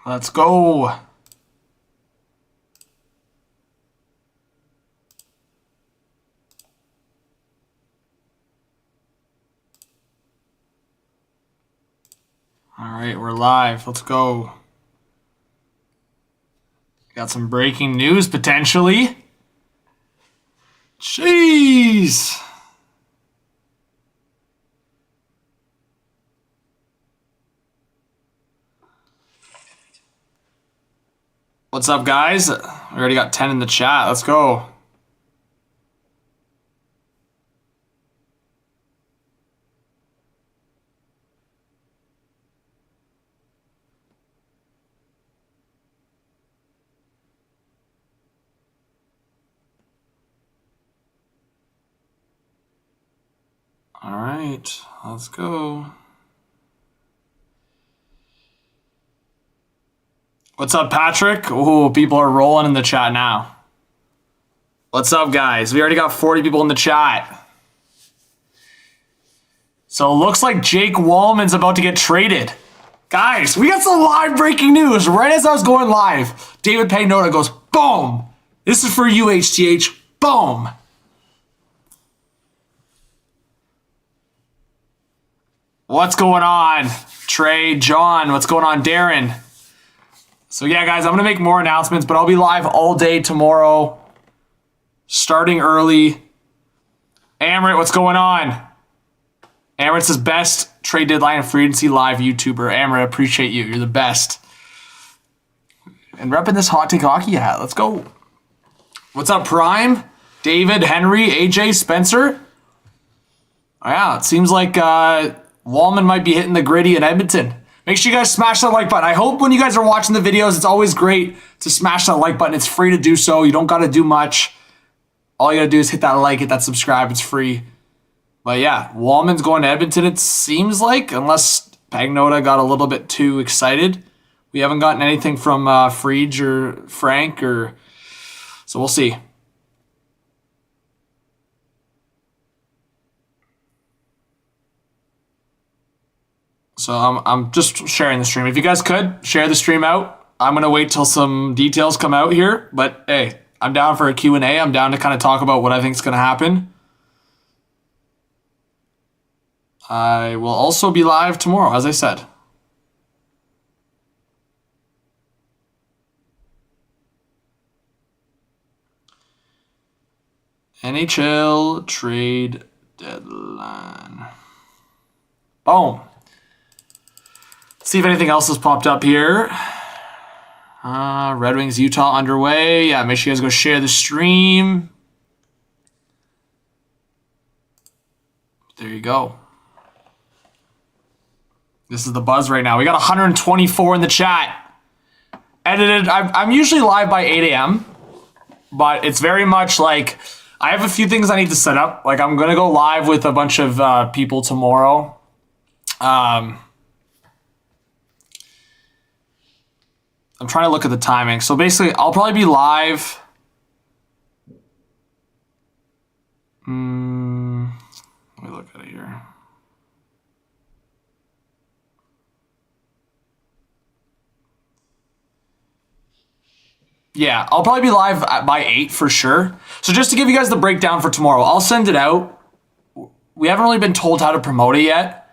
Let's go. All right, we're live. Let's go. Got some breaking news potentially. Jeez. What's up, guys? We already got 10 in the chat. Let's go. All right, let's go. What's up, Patrick? Oh, people are rolling in the chat now. What's up, guys? We already got 40 people in the chat. So it looks like Jake Walman's about to get traded. Guys, we got some live breaking news. Right as I was going live, David Pagnota goes, boom. This is for you, HTH. Boom. What's going on? Trey, John, what's going on? Darren. So yeah, guys, I'm going to make more announcements, but I'll be live all day tomorrow, starting early. Amrit, what's going on? Amrit's his best trade deadline and free agency live YouTuber. Amrit, appreciate you. You're the best. And repping this Hot Take Hockey hat. Let's go. What's up, Prime? David, Henry, AJ, Spencer? Oh, yeah, it seems like Walman might be hitting the gritty in Edmonton. Make sure you guys smash that like button. I hope when you guys are watching the videos, it's always great to smash that like button. It's free to do so. You don't got to do much. All you got to do is hit that like, hit that subscribe. It's free. But yeah, Walman's going to Edmonton, it seems like, unless Pagnota got a little bit too excited. We haven't gotten anything from Friedge or Frank, so we'll see. So I'm just sharing the stream. If you guys could, share the stream out. I'm going to wait till some details come out here. But, hey, I'm down for a Q&A. I'm down to kind of talk about what I think is going to happen. I will also be live tomorrow, as I said. NHL trade deadline. Boom. See if anything else has popped up here. Red Wings Utah underway. Yeah, make sure you guys go share the stream. There you go. This is the buzz right now. We got 124 in the chat. Edited. I'm usually live by 8 a.m. But it's very much like I have a few things I need to set up. Like I'm going to go live with a bunch of people tomorrow. I'm trying to look at the timing. So basically, I'll probably be live. Let me look at it here. Yeah, I'll probably be live by 8 for sure. So just to give you guys the breakdown for tomorrow, I'll send it out. We haven't really been told how to promote it yet.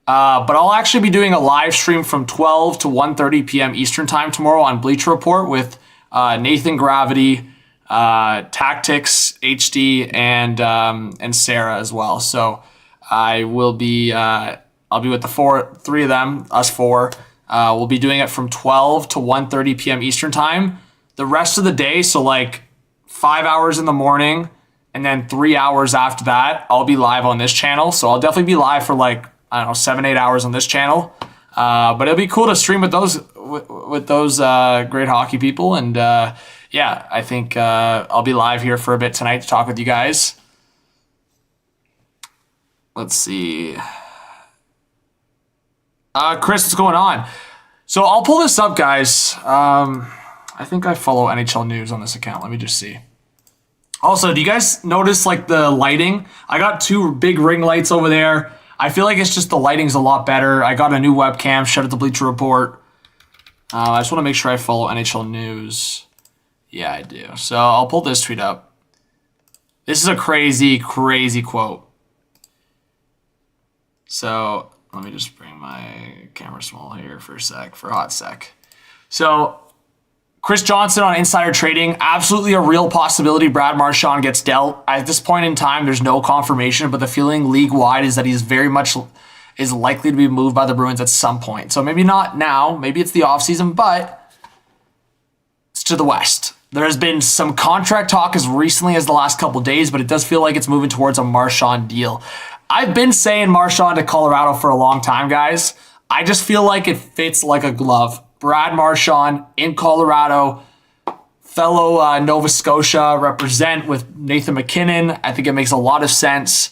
But I'll actually be doing a live stream from 12 to 1:30 p.m. Eastern time tomorrow on Bleacher Report with Nathan Gravity, Tactics HD, and Sarah as well. So I will be I'll be with the three of them, us four. We'll be doing it from 12 to 1:30 p.m. Eastern time. The rest of the day, so like 5 hours in the morning and then 3 hours after that, I'll be live on this channel. So I'll definitely be live for like, I don't know, 7-8 hours on this channel. But it'll be cool to stream with those great hockey people. And yeah, I think I'll be live here for a bit tonight to talk with you guys. Let's see. Chris, what's going on? So I'll pull this up, guys. I think I follow NHL News on this account. Let me just see. Also, do you guys notice like the lighting? I got 2 big ring lights over there. I feel like it's just the lighting's a lot better. I got a new webcam. Shout out to Bleacher Report. I just want to make sure I follow NHL news. Yeah, I do. So I'll pull this tweet up. This is a crazy, crazy quote. So let me just bring my camera small here for a hot sec. So Chris Johnson on Insider Trading, absolutely a real possibility Brad Marchand gets dealt. At this point in time, there's no confirmation, but the feeling league-wide is that he's very much is likely to be moved by the Bruins at some point. So maybe not now, maybe it's the offseason, but it's to the West. There has been some contract talk as recently as the last couple of days, but it does feel like it's moving towards a Marchand deal. I've been saying Marchand to Colorado for a long time, guys. I just feel like it fits like a glove. Brad Marchand in Colorado, fellow Nova Scotia represent with Nathan McKinnon. I think it makes a lot of sense.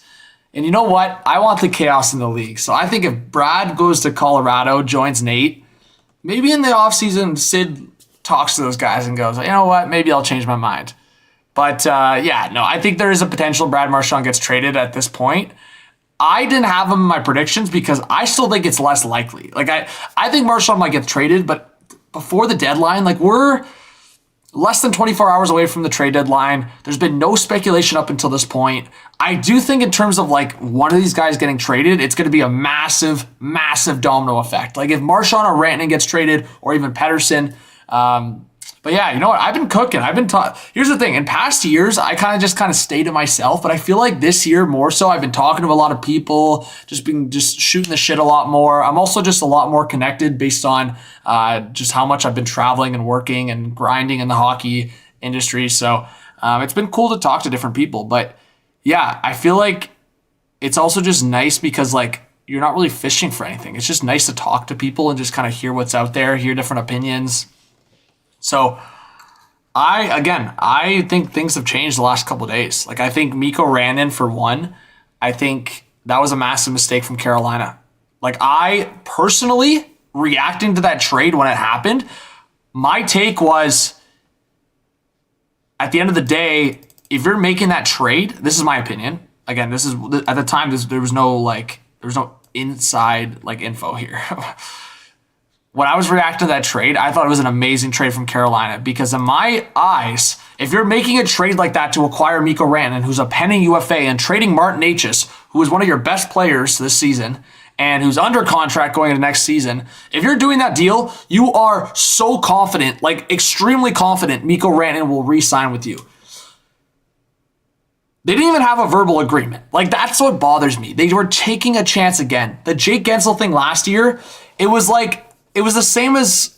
And you know what? I want the chaos in the league. So I think if Brad goes to Colorado, joins Nate, maybe in the offseason, Sid talks to those guys and goes, you know what? Maybe I'll change my mind. But I think there is a potential Brad Marchand gets traded at this point. I didn't have him in my predictions because I still think it's less likely. Like I think Marchand might get traded, but before the deadline, like we're less than 24 hours away from the trade deadline. There's been no speculation up until this point. I do think in terms of like one of these guys getting traded, it's going to be a massive, massive domino effect. Like if Marchand or Rantanen gets traded or even Pettersson. But yeah, you know what? I've been cooking. Here's the thing. In past years, I kind of stayed to myself, but I feel like this year more so, I've been talking to a lot of people, just shooting the shit a lot more. I'm also just a lot more connected based on just how much I've been traveling and working and grinding in the hockey industry. So it's been cool to talk to different people. But yeah, I feel like it's also just nice because like you're not really fishing for anything. It's just nice to talk to people and just kind of hear what's out there, hear different opinions. So I think things have changed the last couple of days. Like I think Mikko Rantanen for one, I think that was a massive mistake from Carolina. Like I personally reacting to that trade when it happened, my take was at the end of the day, if you're making that trade, this is my opinion. Again, this is at the time there was no inside like info here. When I was reacting to that trade, I thought it was an amazing trade from Carolina because in my eyes, if you're making a trade like that to acquire Mikko Rantanen, who's a pending UFA, and trading Martin Necas, who is one of your best players this season and who's under contract going into next season, if you're doing that deal, you are so confident, like extremely confident Mikko Rantanen will re-sign with you. They didn't even have a verbal agreement. Like that's what bothers me. They were taking a chance again. The Jake Gensel thing last year, it was the same as,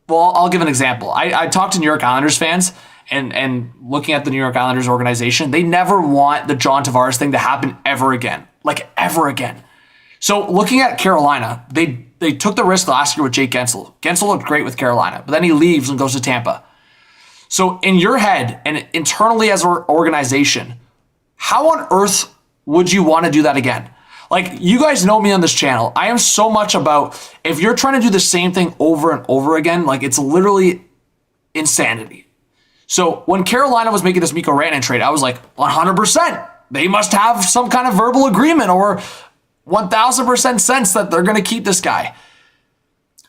well, I'll give an example. I talked to New York Islanders fans and looking at the New York Islanders organization, they never want the John Tavares thing to happen ever again. Like ever again. So looking at Carolina, they took the risk last year with Jake Gensel. Gensel looked great with Carolina, but then he leaves and goes to Tampa. So in your head and internally as an organization, how on earth would you want to do that again? Like, you guys know me on this channel. I am so much about, if you're trying to do the same thing over and over again, like it's literally insanity. So when Carolina was making this Mikko Rantanen trade, I was like, 100%. They must have some kind of verbal agreement or 1000% sense that they're going to keep this guy.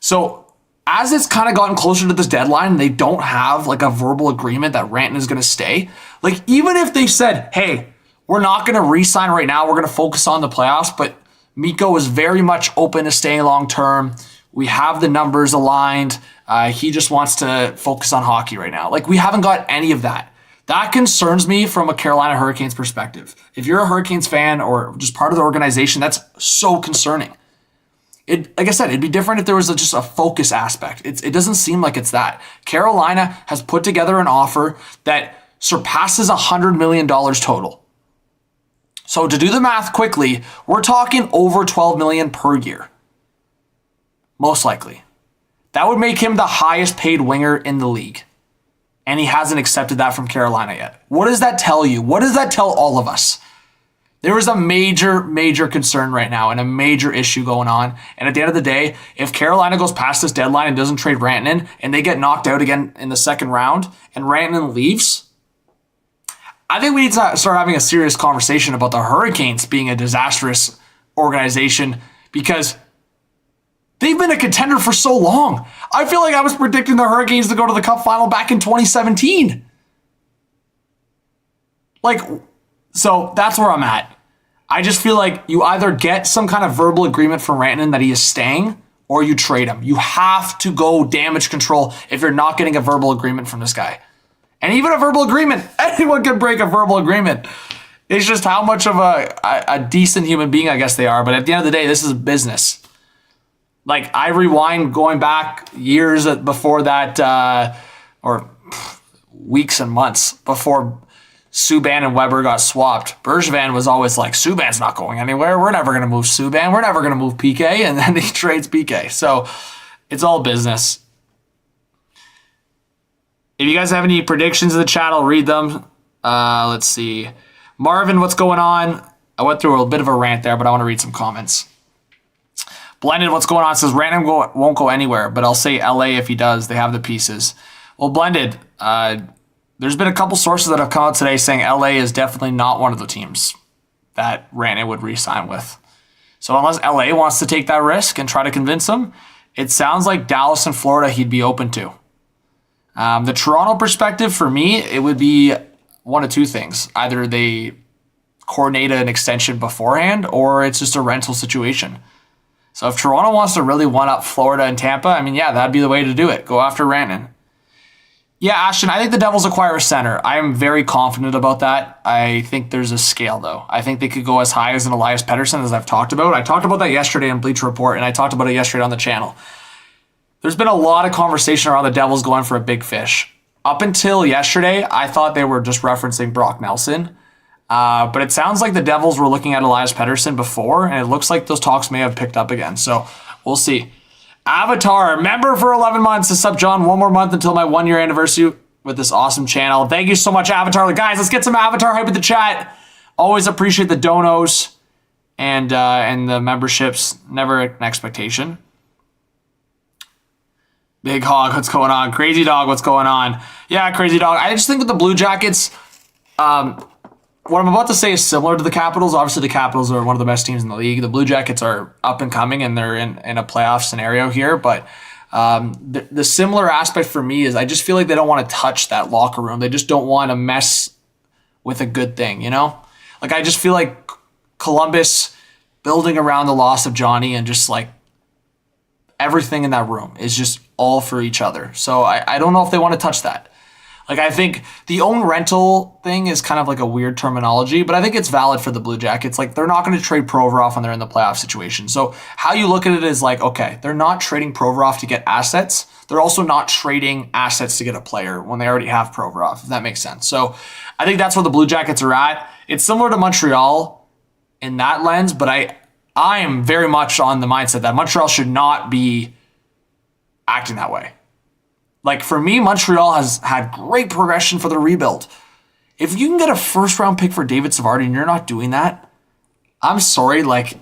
So as it's kind of gotten closer to this deadline, they don't have like a verbal agreement that Rantanen is going to stay. Like, even if they said, hey, we're not going to re-sign right now. We're going to focus on the playoffs, but Mikko is very much open to staying long-term. We have the numbers aligned. He just wants to focus on hockey right now. Like, we haven't got any of that. That concerns me from a Carolina Hurricanes perspective. If you're a Hurricanes fan or just part of the organization, that's so concerning. Like I said, it'd be different if there was just a focus aspect. It doesn't seem like it's that. Carolina has put together an offer that surpasses $100 million total. So to do the math quickly, we're talking over $12 million per year. Most likely. That would make him the highest paid winger in the league. And he hasn't accepted that from Carolina yet. What does that tell you? What does that tell all of us? There is a major, major concern right now and a major issue going on. And at the end of the day, if Carolina goes past this deadline and doesn't trade Rantanen and they get knocked out again in the second round and Rantanen leaves, I think we need to start having a serious conversation about the Hurricanes being a disastrous organization because They've been a contender for so long. I feel like I was predicting the Hurricanes to go to the Cup final back in 2017. Like, so that's where I'm at. I just feel like you either get some kind of verbal agreement from Rantanen that he is staying, or you trade him. You have to go damage control if you're not getting a verbal agreement from this guy. And even a verbal agreement, anyone can break a verbal agreement. It's just how much of a decent human being I guess they are. But at the end of the day, this is a business. Like, I rewind going back years before that, or weeks and months before Subban and Weber got swapped. Bergevin was always like, Subban's not going anywhere. We're never going to move Subban. We're never going to move PK. And then he trades PK. So it's all business. If you guys have any predictions in the chat, I'll read them. Let's see. Marvin, what's going on? I went through a bit of a rant there, but I want to read some comments. Blended, what's going on? Says Rantanen won't go anywhere, but I'll say LA if he does. They have the pieces. Well, Blended, there's been a couple sources that have come out today saying LA is definitely not one of the teams that Rantanen would re-sign with. So unless LA wants to take that risk and try to convince him, it sounds like Dallas and Florida he'd be open to. The Toronto perspective, for me, it would be one of two things. Either they coordinate an extension beforehand, or it's just a rental situation. So if Toronto wants to really one-up Florida and Tampa, I mean, yeah, that'd be the way to do it. Go after Rantanen. Yeah, Ashton, I think the Devils acquire a center. I am very confident about that. I think there's a scale, though. I think they could go as high as an Elias Pettersson, as I've talked about. I talked about that yesterday in Bleacher Report, and I talked about it yesterday on the channel. There's been a lot of conversation around the Devils going for a big fish. Up until yesterday, I thought they were just referencing Brock Nelson. But it sounds like the Devils were looking at Elias Pettersson before, and it looks like those talks may have picked up again. So we'll see. Avatar, member for 11 months. What's up, John? One more month until my 1-year anniversary with this awesome channel. Thank you so much, Avatar. Guys, let's get some Avatar hype in the chat. Always appreciate the donos and the memberships. Never an expectation. Big Hog, what's going on? Crazy Dog, what's going on? Yeah, Crazy Dog. I just think with the Blue Jackets, what I'm about to say is similar to the Capitals. Obviously, the Capitals are one of the best teams in the league. The Blue Jackets are up and coming, and they're in a playoff scenario here. But the similar aspect for me is I just feel like they don't want to touch that locker room. They just don't want to mess with a good thing, you know? Like, I just feel like Columbus building around the loss of Johnny and just, like, everything in that room is just all for each other. So I don't know if they want to touch that. Like, I think the own rental thing is kind of like a weird terminology, but I think it's valid for the Blue Jackets. Like, they're not going to trade Provorov when they're in the playoff situation. So how you look at it is like, okay, they're not trading Provorov to get assets. They're also not trading assets to get a player when they already have Provorov, if that makes sense. So I think that's where the Blue Jackets are at. It's similar to Montreal in that lens, but I am very much on the mindset that Montreal should not be acting that way. Like, for me, Montreal has had great progression for the rebuild. If you can get a first-round pick for David Savard and you're not doing that, I'm sorry, like,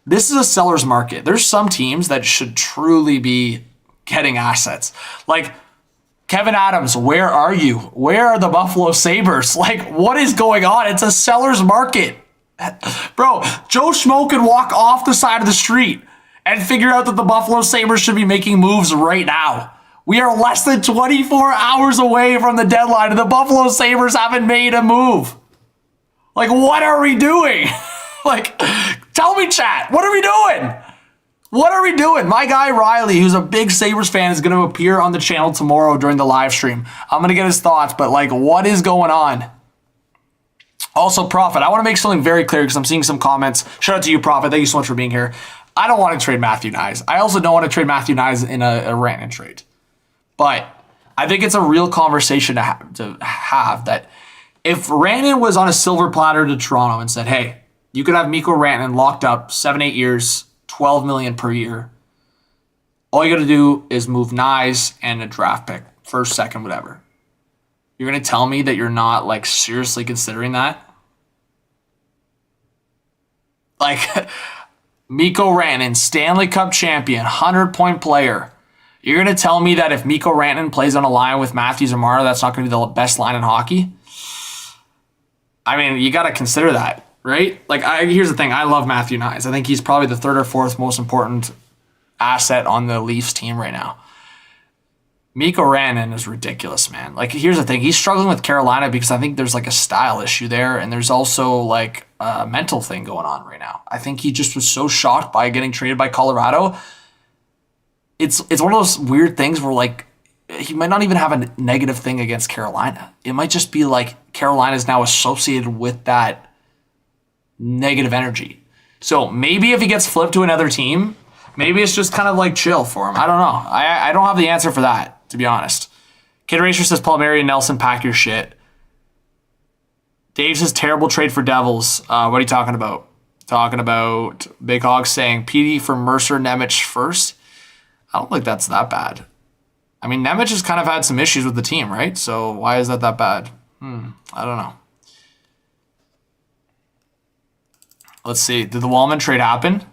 this is a seller's market. There's some teams that should truly be getting assets. Like, Kevin Adams, where are you? Where are the Buffalo Sabres? Like, what is going on? It's a seller's market. Bro, Joe Schmo could walk off the side of the street and figure out that the Buffalo Sabres should be making moves right now. We are less than 24 hours away from the deadline, and the Buffalo Sabres haven't made a move. Like, what are we doing? Like, tell me, chat, what are we doing? What are we doing? My guy Riley, who's a big Sabres fan, is going to appear on the channel tomorrow during the live stream. I'm going to get his thoughts, but, like, what is going on? Also, Prophet, I want to make something very clear because I'm seeing some comments. Shout out to you, Prophet. Thank you so much for being here. I don't want to trade Matthew Nyes. I also don't want to trade Matthew Nyes in a Rantanen trade. But I think it's a real conversation to have that if Rantanen was on a silver platter to Toronto and said, hey, you could have Mikko Rantanen locked up 7-8 years, $12 million per year. All you got to do is move Nyes and a draft pick, first, second, whatever. You're going to tell me that you're not, like, seriously considering that? Like, Mikko Rantanen, Stanley Cup champion, 100-point player. You're going to tell me that if Mikko Rantanen plays on a line with Matthews or Mara, that's not going to be the best line in hockey? I mean, you got to consider that, right? Like, here's the thing. I love Matthew Nyes. I think he's probably the third or fourth most important asset on the Leafs team right now. Mikko Rantanen is ridiculous, man. Like, here's the thing. He's struggling with Carolina because I think there's like a style issue there, and there's also like a mental thing going on right now. I think he just was so shocked by getting traded by Colorado. It's one of those weird things where like he might not even have a negative thing against Carolina. It might just be like Carolina is now associated with that negative energy. So maybe if he gets flipped to another team, maybe it's just kind of like chill for him. I don't know. I don't have the answer for that, to be honest. Kid Racer says Palmieri and Nelson, pack your shit. Dave says terrible trade for Devils. What are you talking about? Talking about Big Hog saying PD for Mercer, Nemec first. I don't think that's that bad. I mean, Nemec has kind of had some issues with the team, right? So why is that bad? I don't know. Let's see. Did the Walman trade happen?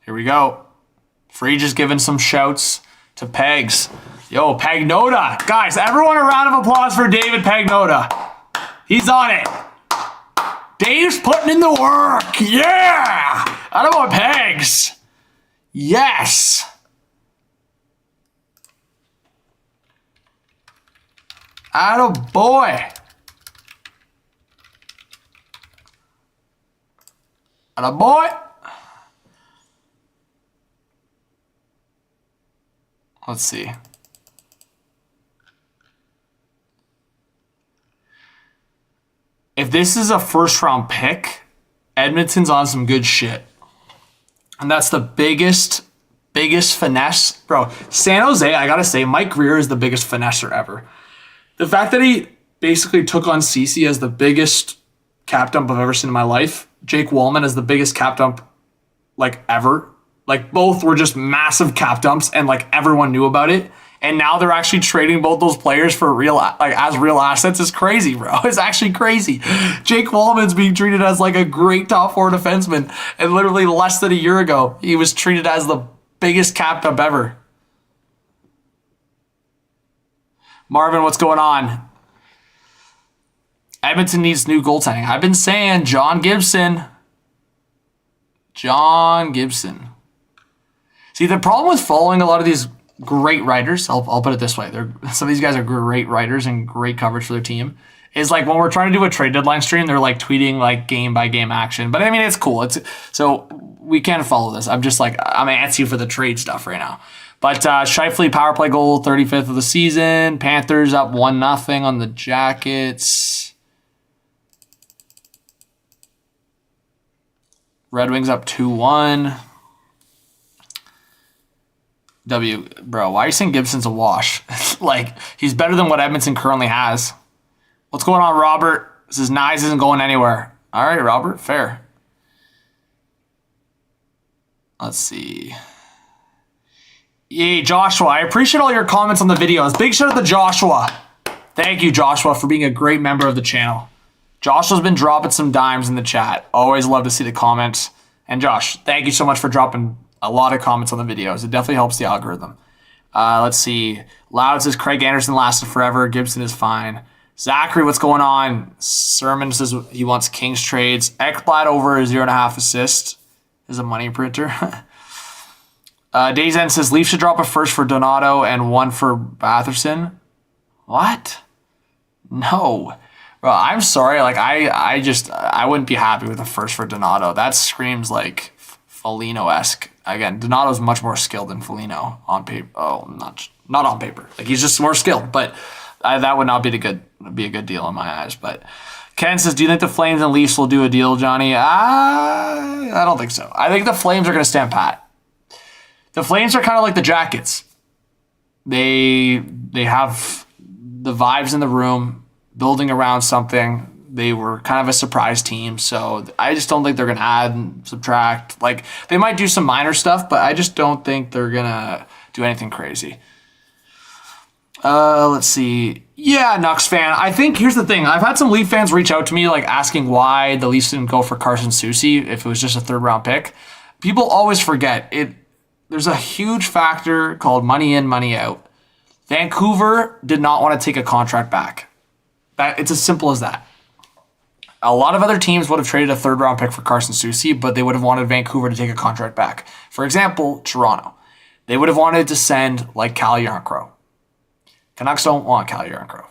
Here we go. Free just giving some shouts to Pegs. Yo, Pagnota. Guys, everyone a round of applause for David Pagnota. He's on it. Dave's putting in the work. Yeah. I don't want Pegs. Yes. Attaboy. Attaboy. Let's see. If this is a first round pick, Edmonton's on some good shit. And that's the biggest finesse. Bro, San Jose, I gotta say, Mike Greer is the biggest finesser ever. The fact that he basically took on Ceci as the biggest cap dump I've ever seen in my life. Jake Walman as the biggest cap dump like ever. Like, both were just massive cap dumps, and like everyone knew about it. And now they're actually trading both those players for real assets. It's crazy, bro. It's actually crazy. Jake Walman's being treated as like a great top four defenseman, and literally less than a year ago, he was treated as the biggest cap dump ever. Marvin, what's going on? Edmonton needs new goaltending. I've been saying John Gibson. John Gibson. See, the problem with following a lot of these great writers, I'll put it this way, some of these guys are great writers and great coverage for their team, is like when we're trying to do a trade deadline stream, they're like tweeting like game by game action. But I mean, it's cool. So we can't follow this. I'm just like, I'm antsy for the trade stuff right now. But Scheifele power play goal, 35th of the season. Panthers up 1-0 on the Jackets. Red Wings up 2-1. Bro, why are you saying Gibson's a wash? Like, he's better than what Edmonton currently has. What's going on, Robert? This is Nyes isn't going anywhere. All right, Robert, fair. Let's see. Yay, Joshua. I appreciate all your comments on the videos. Big shout out to Joshua. Thank you, Joshua, for being a great member of the channel. Joshua's been dropping some dimes in the chat. Always love to see the comments. And Josh, thank you so much for dropping a lot of comments on the videos. It definitely helps the algorithm. Let's see. Loud says Craig Anderson lasted forever. Gibson is fine. Zachary, what's going on? Sermon says he wants Kings trades. Ekblad over 0.5 assists is a money printer. Dayzen says Leafs should drop a first for Donato and one for Batherson. What? No. Bro, I'm sorry. Like, I wouldn't be happy with a first for Donato. That screams like Foligno-esque. Again, Donato's much more skilled than Foligno on paper. Oh, not on paper. Like, he's just more skilled. But that would not be a good deal in my eyes. But Ken says, do you think the Flames and Leafs will do a deal, Johnny? I don't think so. I think the Flames are going to stand pat. The Flames are kind of like the Jackets. They have the vibes in the room, building around something. They were kind of a surprise team, so I just don't think they're going to add and subtract. Like, they might do some minor stuff, but I just don't think they're going to do anything crazy. Let's see. Yeah, Nux fan. I think, here's the thing. I've had some Leaf fans reach out to me, like, asking why the Leafs didn't go for Carson Soucy if it was just a third-round pick. People always forget it. There's a huge factor called money in, money out. Vancouver did not want to take a contract back. It's as simple as that. A lot of other teams would have traded a third-round pick for Carson Soucy, but they would have wanted Vancouver to take a contract back. For example, Toronto. They would have wanted to send, like, Cal Yarncrow. Canucks don't want Cal Yarncrow.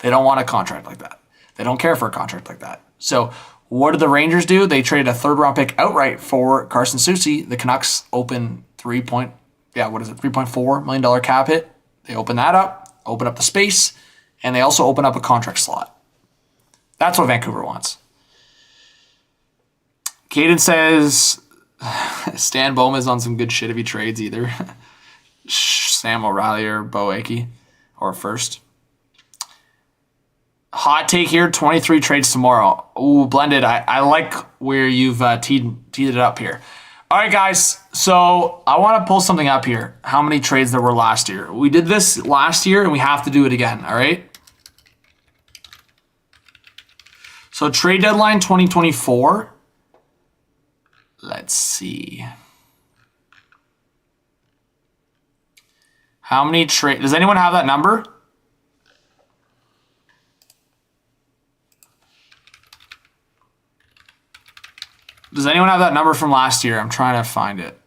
They don't want a contract like that. They don't care for a contract like that. So what did the Rangers do? They traded a third-round pick outright for Carson Soucy. The Canucks open $3.4 million cap hit. They open that up, open up the space, and they also open up a contract slot. That's what Vancouver wants. Caden says Stan Bowman's on some good shit if he trades either. Sam O'Reilly or Bo Akey or first. Hot take here, 23 trades tomorrow. Ooh, blended. I like where you've teed it up here. All right, guys. So I want to pull something up here. How many trades there were last year? We did this last year, and we have to do it again. All right. So trade deadline 2024. Let's see. How many trades? Does anyone have that number? Does anyone have that number from last year? I'm trying to find it.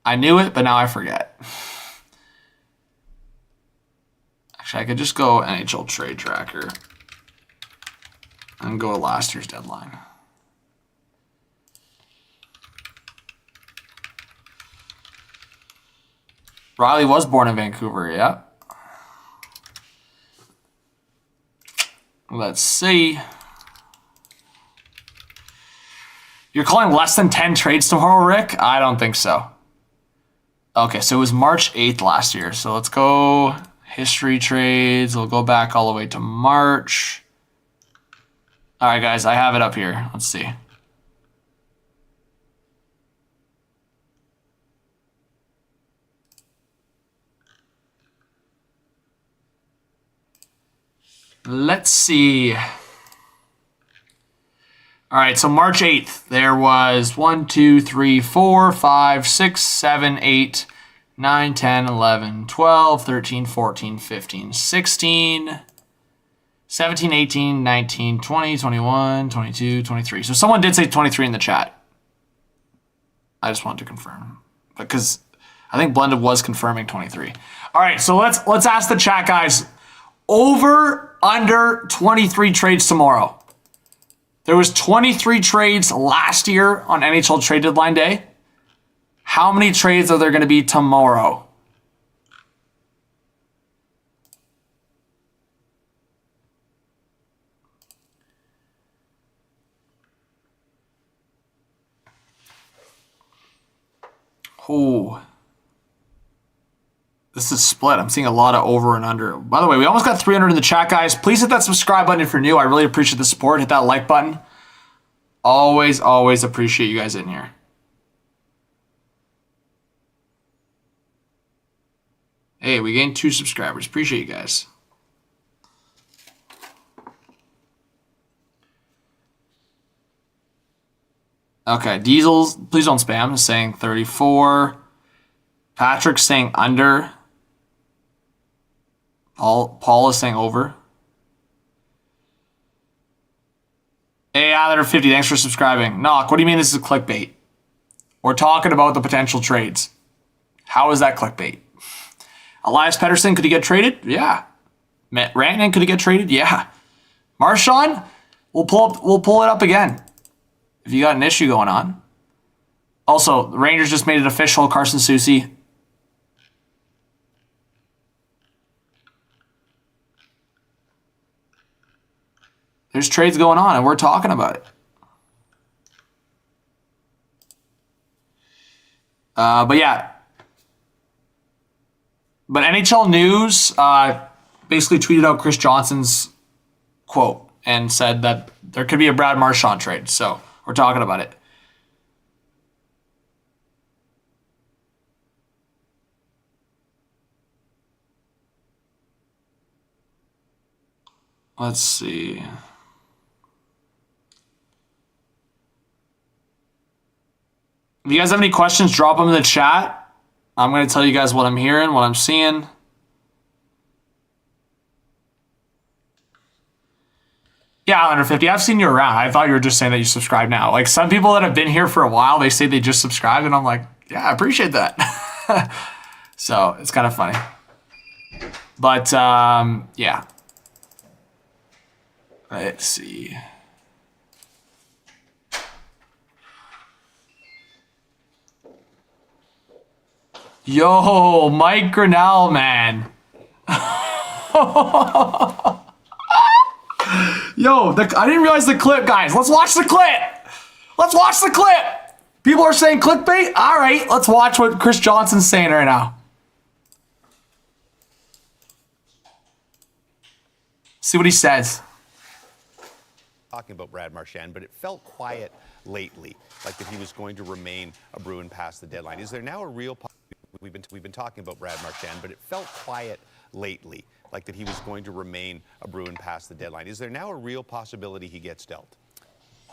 I knew it, but now I forget. Actually, I could just go NHL Trade Tracker and go to last year's deadline. Riley was born in Vancouver, yeah. Let's see. You're calling less than 10 trades tomorrow, Rick? I don't think so. Okay, so it was March 8th last year. So let's go history trades. We'll go back all the way to March. All right, guys, I have it up here. Let's see. Let's see. All right, so March 8th, there was 1, 2, 3, 4, 5, 6, 7, 8, 9, 10, 11, 12, 13, 14, 15, 16, 17, 18, 19, 20, 21, 22, 23. So someone did say 23 in the chat. I just wanted to confirm. Because I think Blended was confirming 23. All right, so let's ask the chat, guys. Over, under 23 trades tomorrow. There was 23 trades last year on NHL Trade Deadline Day. How many trades are there going to be tomorrow? Oh. This is split. I'm seeing a lot of over and under. By the way, we almost got 300 in the chat, guys. Please hit that subscribe button if you're new. I really appreciate the support. Hit that like button. Always, always appreciate you guys in here. Hey, we gained 2 subscribers. Appreciate you guys. Okay, Diesel's, please don't spam, is saying 34. Patrick's saying under. Paul is saying over. Hey, Adler 50, thanks for subscribing. Knock, what do you mean this is clickbait? We're talking about the potential trades. How is that clickbait? Elias Pettersson, could he get traded? Yeah. Rantanen, could he get traded? Yeah. Marchand, we'll pull it up again if you got an issue going on. Also, the Rangers just made it official. Carson Soucy. There's trades going on, and we're talking about it. But yeah. But NHL News basically tweeted out Chris Johnson's quote and said that there could be a Brad Marchand trade. So we're talking about it. Let's see. If you guys have any questions, drop them in the chat. I'm going to tell you guys what I'm hearing, what I'm seeing. Yeah, under 50. I've seen you around. I thought you were just saying that you subscribe now. Like some people that have been here for a while, they say they just subscribed, and I'm like, yeah, I appreciate that. So it's kind of funny. But yeah. Let's see. Yo, Mike Grinnell, man. Yo, I didn't realize the clip, guys. Let's watch the clip. Let's watch the clip. People are saying clickbait. All right, let's watch what Chris Johnson's saying right now. See what he says. Talking about Brad Marchand, but it felt quiet lately, like that he was going to remain a Bruin past the deadline. Is there now a real we've been talking about Brad Marchand, but it felt quiet lately, like that he was going to remain a Bruin past the deadline. Is there now a real possibility he gets dealt?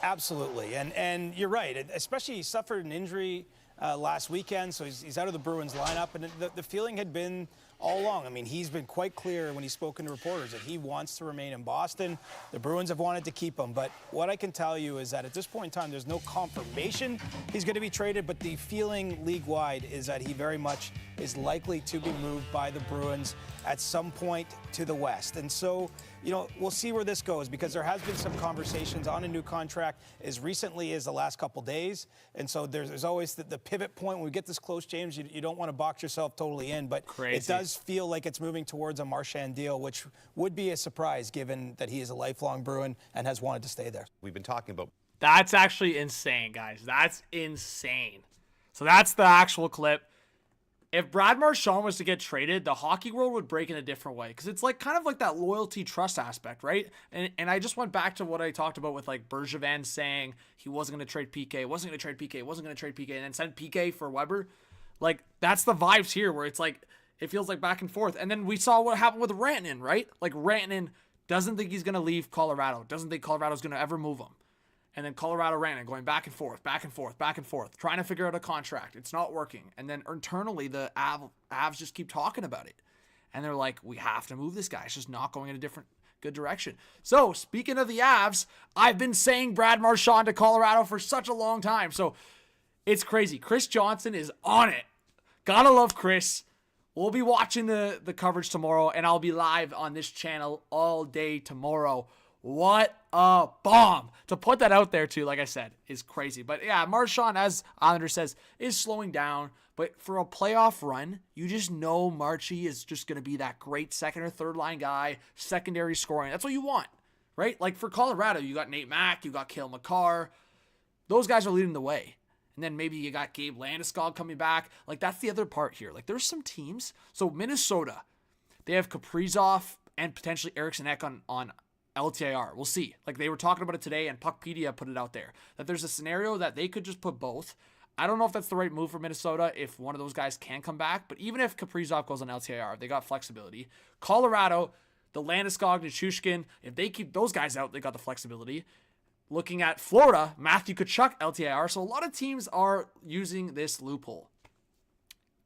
Absolutely, and you're right. Especially he suffered an injury last weekend, so he's out of the Bruins lineup, and the feeling had been all along. I mean, he's been quite clear when he's spoken to reporters that he wants to remain in Boston. The Bruins have wanted to keep him, but what I can tell you is that at this point in time, there's no confirmation he's going to be traded, but the feeling league-wide is that he very much is likely to be moved by the Bruins at some point to the West. And so, you know, we'll see where this goes, because there has been some conversations on a new contract as recently as the last couple days. And so there's always the pivot point. When we get this close, James, you don't want to box yourself totally in, but it does feel like it's moving towards a Marchand deal, which would be a surprise given that he is a lifelong Bruin and has wanted to stay there. We've been talking about. That's actually insane, guys. That's insane. So that's the actual clip. If Brad Marchand was to get traded, the hockey world would break in a different way, because it's like kind of like that loyalty trust aspect, right? And I just went back to what I talked about with like Bergevin saying he wasn't going to trade PK, wasn't going to trade PK, wasn't going to trade PK, and then send PK for Weber. Like that's the vibes here, where it's like it feels like back and forth. And then we saw what happened with Rantanen, right? Like Rantanen doesn't think he's going to leave Colorado, doesn't think Colorado's going to ever move him. And then Colorado Rantanen going back and forth, back and forth, back and forth, trying to figure out a contract. It's not working. And then internally, the Avs just keep talking about it. And they're like, we have to move this guy. It's just not going in a good direction. So, speaking of the Avs, I've been saying Brad Marchand to Colorado for such a long time. So, it's crazy. Chris Johnson is on it. Gotta love Chris. We'll be watching the coverage tomorrow, and I'll be live on this channel all day tomorrow. What a bomb. To put that out there too, like I said, is crazy. But yeah, Marchand, as Islander says, is slowing down. But for a playoff run, you just know Marchie is just going to be that great second or third line guy, secondary scoring. That's what you want, right? Like for Colorado, you got Nate Mack, you got Cale Makar. Those guys are leading the way. And then maybe you got Gabe Landeskog coming back. Like that's the other part here. Like there's some teams. So Minnesota, they have Kaprizov and potentially Eriksson Ek on LTIR. We'll see. Like they were talking about it today, and Puckpedia put it out there that there's a scenario that they could just put both. I don't know if that's the right move for Minnesota if one of those guys can come back, but even if Kaprizov goes on LTIR, they got flexibility. Colorado, the Landeskog, Nichushkin, if they keep those guys out, they got the flexibility. Looking at Florida, Matthew Tkachuk, LTIR. So a lot of teams are using this loophole,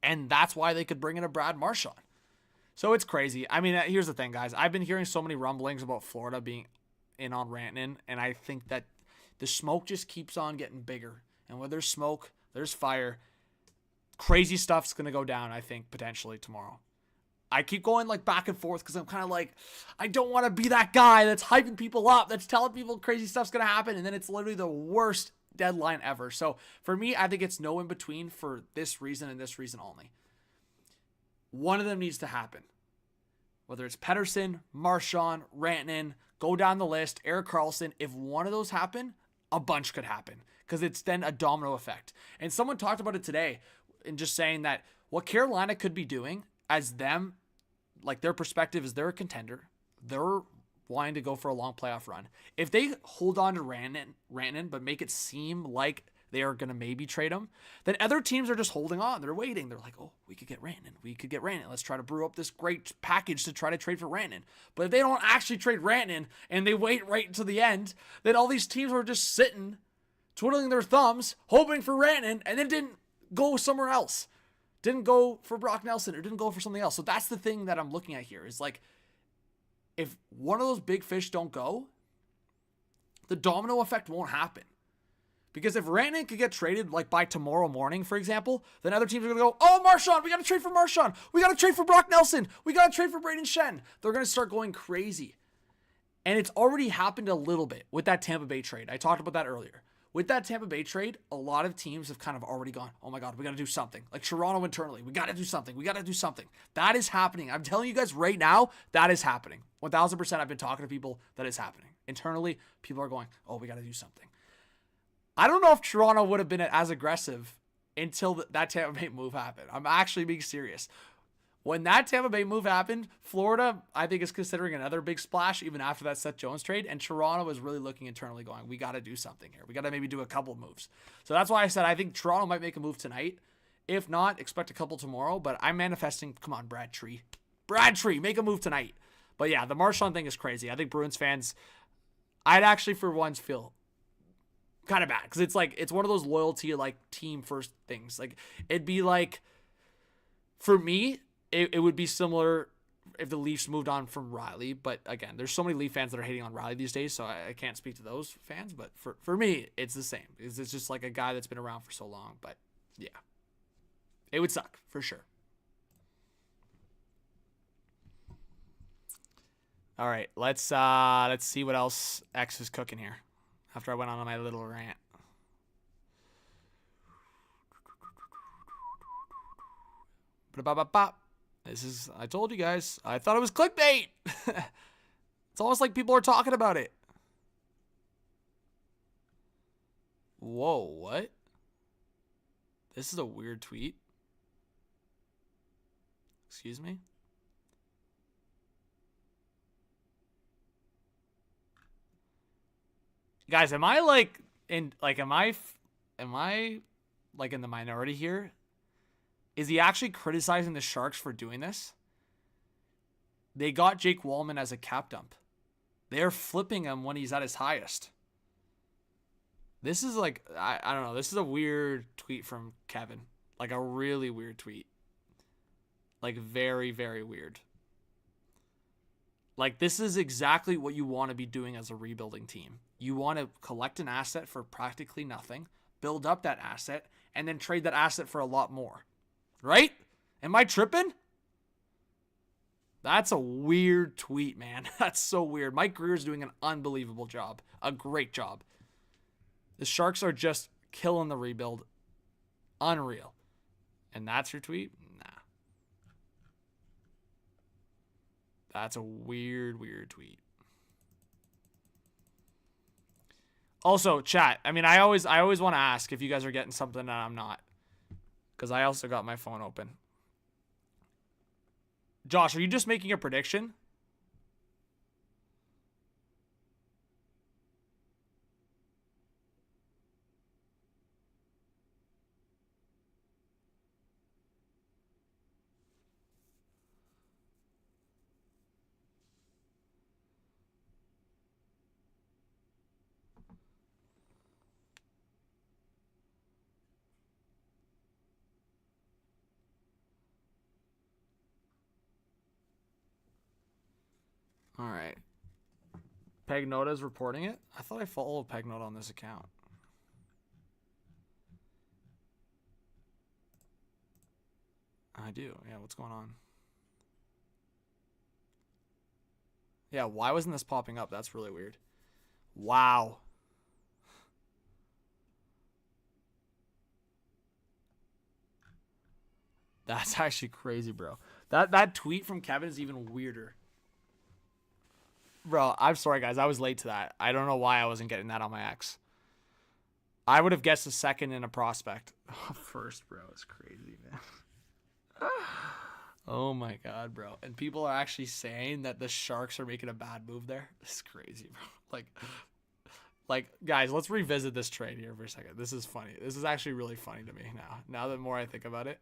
and that's why they could bring in a Brad Marchand. So it's crazy. I mean, here's the thing, guys. I've been hearing so many rumblings about Florida being in on Rantanen, and I think that the smoke just keeps on getting bigger. And where there's smoke, there's fire. Crazy stuff's going to go down, I think, potentially tomorrow. I keep going like back and forth because I'm kind of like, I don't want to be that guy that's hyping people up, that's telling people crazy stuff's going to happen, and then it's literally the worst deadline ever. So for me, I think it's no in between for this reason and this reason only. One of them needs to happen. Whether it's Pettersson, Marchand, Rantanen, go down the list, Erik Karlsson. If one of those happen, a bunch could happen because it's then a domino effect. And someone talked about it today in just saying that what Carolina could be doing as them, like their perspective is they're a contender. They're wanting to go for a long playoff run. If they hold on to Rantanen but make it seem like they are going to maybe trade him, then other teams are just holding on. They're waiting. They're like, oh, we could get Rantanen. We could get Rantanen. Let's try to brew up this great package to try to trade for Rantanen. But if they don't actually trade Rantanen and they wait right until the end, then all these teams are just sitting, twiddling their thumbs, hoping for Rantanen, and then didn't go somewhere else. Didn't go for Brock Nelson or didn't go for something else. So that's the thing that I'm looking at here is like, if one of those big fish don't go, the domino effect won't happen. Because if Rantanen could get traded like by tomorrow morning, for example, then other teams are going to go, oh, Marchand, we got to trade for Marchand. We got to trade for Brock Nelson. We got to trade for Braden Shen. They're going to start going crazy. And it's already happened a little bit with that Tampa Bay trade. I talked about that earlier. With that Tampa Bay trade, a lot of teams have kind of already gone, oh my God, we got to do something. Like Toronto internally, we got to do something. We got to do something. That is happening. I'm telling you guys right now, that is happening. 1,000% I've been talking to people, that is happening. Internally, people are going, oh, we got to do something. I don't know if Toronto would have been as aggressive until that Tampa Bay move happened. I'm actually being serious. When that Tampa Bay move happened, Florida, I think, is considering another big splash even after that Seth Jones trade, and Toronto is really looking internally going, we got to do something here. We got to maybe do a couple moves. So that's why I said I think Toronto might make a move tonight. If not, expect a couple tomorrow, but I'm manifesting, come on, Brad Tree, make a move tonight. But yeah, the Marchand thing is crazy. I think Bruins fans, I'd actually for once feel kind of bad because it's one of those loyalty like team first things. Like it'd be like, for me, it would be similar if the Leafs moved on from Riley. But again, there's so many Leaf fans that are hating on Riley these days, so I can't speak to those fans. But for me, it's the same. It's just like a guy that's been around for so long. But yeah, it would suck for sure. All right, let's see what else X is cooking here. After I went on my little rant. This is, I told you guys, I thought it was clickbait. It's almost like people are talking about it. Whoa, what? This is a weird tweet. Excuse me? Guys, am I like in the minority here? Is he actually criticizing the Sharks for doing this? They got Jake Walman as a cap dump. They're flipping him when he's at his highest. This is like, I don't know. This is a weird tweet from Kevin. Like a really weird tweet. Like very, very weird. Like this is exactly what you want to be doing as a rebuilding team. You want to collect an asset for practically nothing, build up that asset, and then trade that asset for a lot more. Right? Am I tripping? That's a weird tweet, man. That's so weird. Mike Greer's doing an unbelievable job. A great job. The Sharks are just killing the rebuild. Unreal. And that's your tweet? Nah. That's a weird, weird tweet. Also, chat. I mean, I always want to ask if you guys are getting something that I'm not. Because I also got my phone open. Josh, are you just making a prediction? All right. Pegnota's reporting it? I thought I followed Pegnota on this account. I do. Yeah, what's going on? Yeah, why wasn't this popping up? That's really weird. Wow. That's actually crazy, bro. That tweet from Kevin is even weirder. Bro, I'm sorry, guys. I was late to that. I don't know why I wasn't getting that on my X. I would have guessed a second in a prospect. First, bro. It's crazy, man. Oh, my God, bro. And people are actually saying that the Sharks are making a bad move there. This is crazy, bro. Like, guys, let's revisit this trade here for a second. This is funny. This is actually really funny to me now. Now that more I think about it.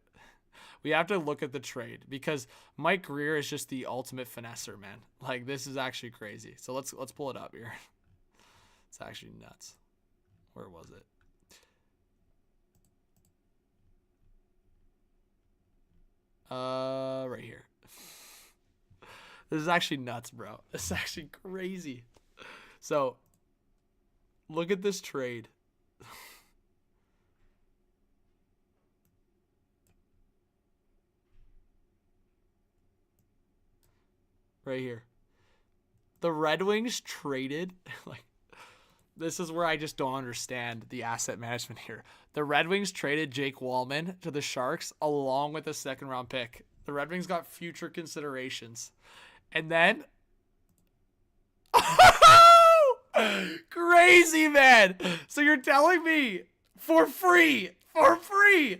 We have to look at the trade because Mike Greer is just the ultimate finesser, man. Like, this is actually crazy. So let's pull it up here. It's actually nuts. Where was it? Right here. This is actually nuts, bro. This is actually crazy. So Look at this trade. Right here. The Red Wings traded, like, this is where I just don't understand the asset management here. The Red Wings traded Jake Walman to the Sharks along with a 2nd-round pick. The Red Wings got future considerations. And then... Crazy, man! So you're telling me, for free, the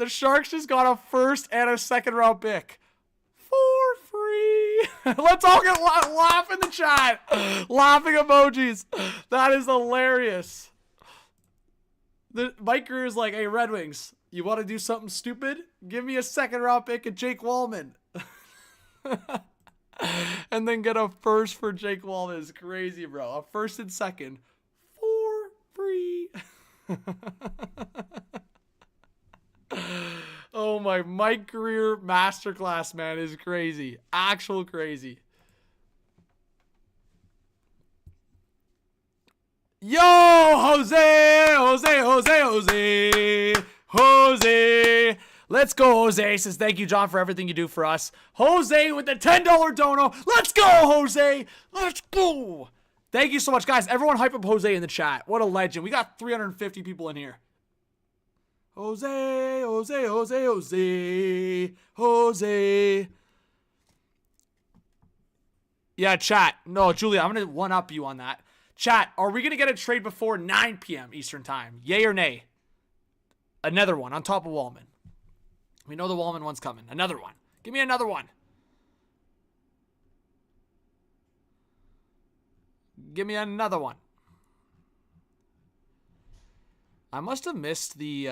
Sharks just got a 1st and a 2nd-round pick. For free. Let's all get laugh in the chat. Laughing emojis. That is hilarious. Mike Greer's like, hey, Red Wings, you want to do something stupid? Give me a 2nd-round pick and Jake Walman. And then get a 1st for Jake Walman. Is crazy, bro. A 1st and 2nd for free. Oh my, Mike Greer masterclass, man, is crazy. Actual crazy. Yo, Jose. Let's go, Jose. Says, thank you, John, for everything you do for us. Jose with the $10 dono. Let's go, Jose. Let's go. Thank you so much, guys. Everyone hype up Jose in the chat. What a legend. We got 350 people in here. Jose. Yeah, chat. No, Julia, I'm going to one-up you on that. Chat, are we going to get a trade before 9 p.m. Eastern Time? Yay or nay? Another one on top of Walman. We know the Walman one's coming. Another one. Give me another one. Give me another one. I must have missed the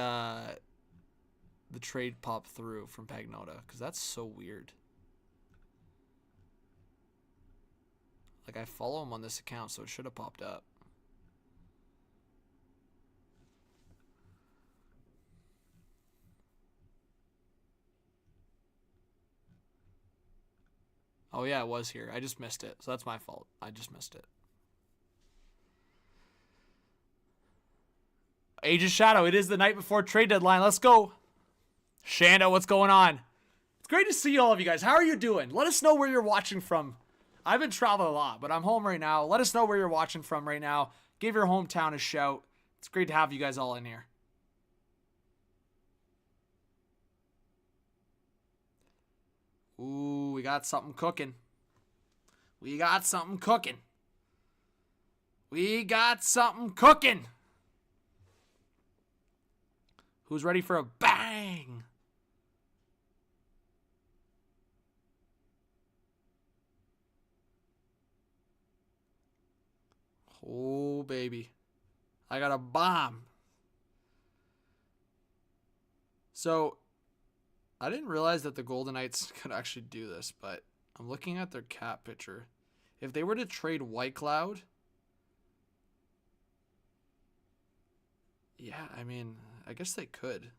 trade pop through from Pagnota, because that's so weird. Like, I follow him on this account, so it should have popped up. Oh, yeah, it was here. I just missed it, so that's my fault. I just missed it. Age of Shadow, it is the night before trade deadline. Let's go. Shanda, what's going on? It's great to see all of you guys. How are you doing? Let us know where you're watching from. I've been traveling a lot, but I'm home right now. Let us know where you're watching from right now. Give your hometown a shout. It's great to have you guys all in here. Ooh, we got something cooking. We got something cooking. Who's ready for a bang? Oh, baby. I got a bomb. So, I didn't realize that the Golden Knights could actually do this, but I'm looking at their cap picture. If they were to trade Whitecloud, yeah, I mean, I guess they could.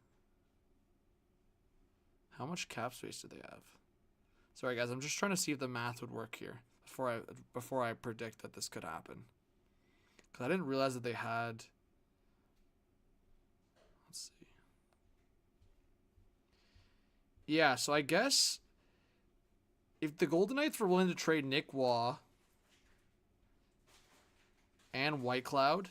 How much cap space do they have? Sorry, guys, I'm just trying to see if the math would work here before I predict that this could happen. Because I didn't realize that they had... Let's see. Yeah, so I guess if the Golden Knights were willing to trade Nick Waugh and Whitecloud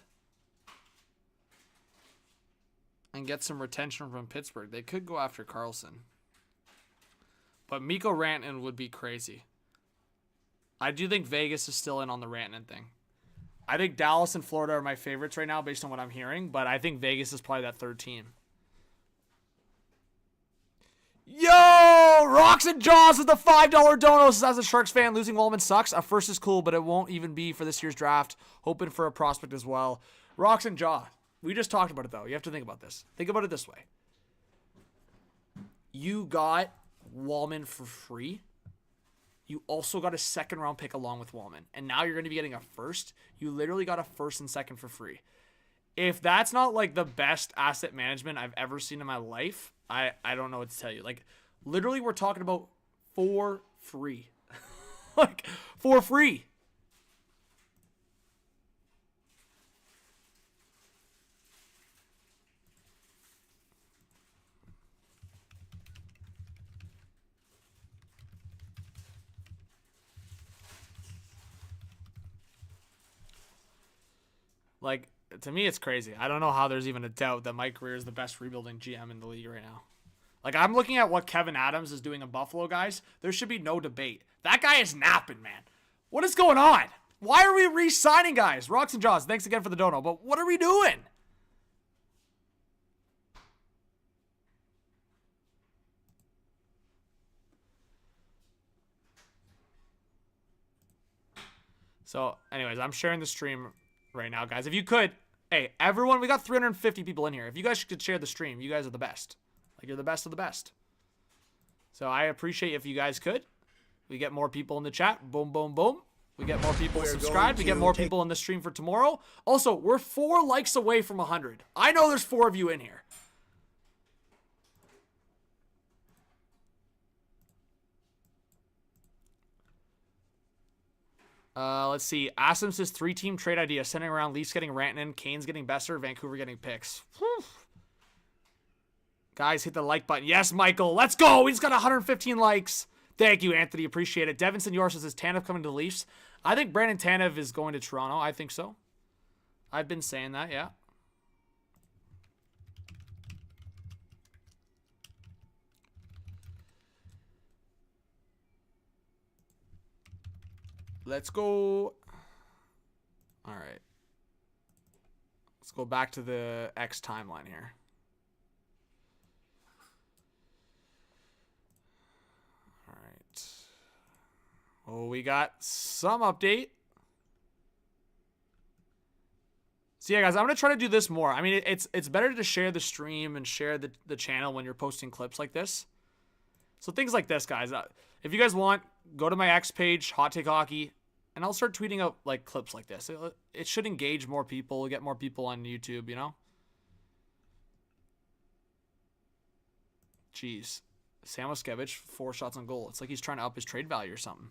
and get some retention from Pittsburgh, they could go after Karlsson. But Mikko Rantanen would be crazy. I do think Vegas is still in on the Rantanen thing. I think Dallas and Florida are my favorites right now based on what I'm hearing, but I think Vegas is probably that third team. Yo! Rocks and Jaws with the $5 donos. As a Sharks fan, losing Walman sucks. A first is cool, but it won't even be for this year's draft. Hoping for a prospect as well. Rocks and Jaw. We just talked about it, though. You have to think about this. Think about it this way. You got Walman for free. You also got a 2nd-round pick along with Walman. And now you're going to be getting a first. You literally got a 1st and 2nd for free. If that's not, like, the best asset management I've ever seen in my life, I don't know what to tell you. Like, literally, we're talking about for free. Like, for free. Like, to me, it's crazy. I don't know how there's even a doubt that Mike Grier is the best rebuilding GM in the league right now. Like, I'm looking at what Kevin Adams is doing in Buffalo, guys. There should be no debate. That guy is napping, man. What is going on? Why are we re-signing guys? Rocks and Jaws, thanks again for the dono, but what are we doing? So, anyways, I'm sharing the stream right now, guys. If you could, hey, everyone, we got 350 people in here. If you guys could share the stream, you guys are the best. Like, you're the best of the best. So I appreciate if you guys could. We get more people in the chat. Boom, boom, boom. We get more people subscribed. We get more people in the stream for tomorrow. Also, we're 4 likes away from 100. I know there's 4 of you in here. Let's see. Asim says 3-team trade idea. Sending around Leafs getting Rantanen, Canes getting Besser, Vancouver getting picks. Whew. Guys, hit the like button. Yes, Michael. Let's go. He's got 115 likes. Thank you, Anthony. Appreciate it. Devin Senor says, is Tanev coming to the Leafs? I think Brandon Tanev is going to Toronto. I think so. I've been saying that, yeah. Let's go. All right. Let's go back to the X timeline here. All right. Oh, we got some update. So yeah, guys, I'm going to try to do this more. I mean, it's better to share the stream and share the channel when you're posting clips like this. So things like this, guys. If you guys want, go to my X page, Hot Take Hockey, and I'll start tweeting out like clips like this. It should engage more people, get more people on YouTube, you know? Jeez. Sam Oskevich, 4 shots on goal. It's like he's trying to up his trade value or something.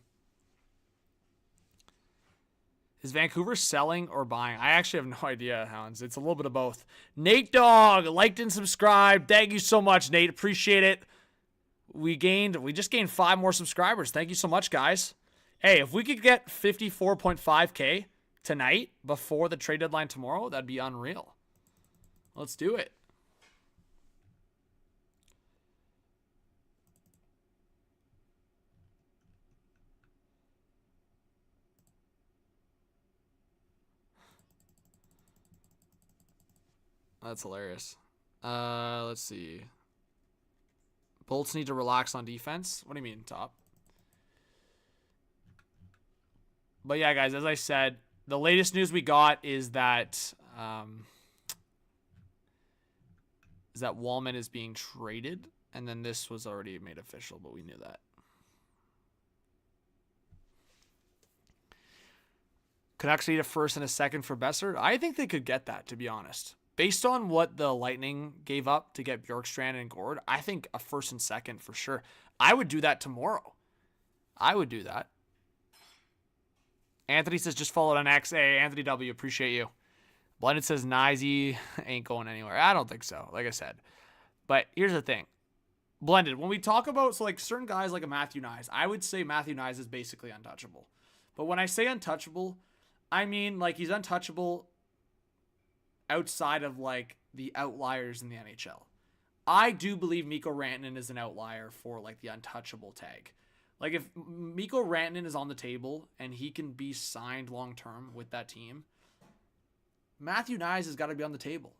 Is Vancouver selling or buying? I actually have no idea, Hounds. It's a little bit of both. Nate Dogg, liked and subscribed. Thank you so much, Nate. Appreciate it. We just gained 5 more subscribers. Thank you so much, guys. Hey, if we could get 54.5K tonight before the trade deadline tomorrow, that'd be unreal. Let's do it. That's hilarious. Let's see. Bolts need to relax on defense. What do you mean, top? But yeah, guys, as I said, the latest news we got is that Walman is being traded, and then this was already made official, but we knew that. Canucks need a first and a second for Besser. I think they could get that, to be honest. Based on what the Lightning gave up to get Bjorkstrand and Gord, I think a first and second for sure. I would do that tomorrow. I would do that. Anthony says, just followed on X. Hey, Anthony W., appreciate you. Blended says, Nyzy ain't going anywhere. I don't think so, like I said. But here's the thing. Blended, when we talk about, so like certain guys like a Matthew Nyes, I would say Matthew Nyes is basically untouchable. But when I say untouchable, I mean like he's untouchable outside of like the outliers in the NHL. I do believe Mikko Rantanen is an outlier for like the untouchable tag. Like if Mikko Rantanen is on the table and he can be signed long-term with that team, Matthew Nyes has got to be on the table,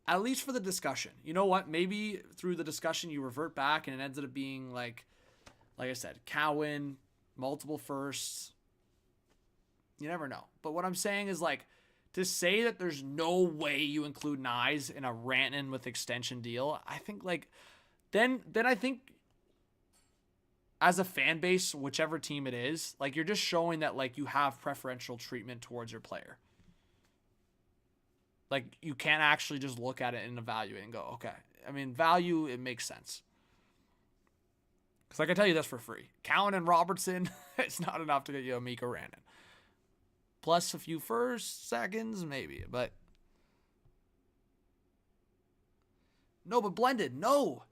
at least for the discussion. You know what? Maybe through the discussion you revert back and it ends up being like I said, Cowan, multiple firsts. You never know. But what I'm saying is like, to say that there's no way you include Nyes in a Rantanen with extension deal, I think like, then I think as a fan base, whichever team it is, like you're just showing that like you have preferential treatment towards your player. Like you can't actually just look at it and evaluate and go, okay. I mean, value, it makes sense. Because I can tell you this for free. Cowan and Robertson, it's not enough to get you a Mikko Rantanen. Plus a few first, seconds, maybe. But no, but blended. No.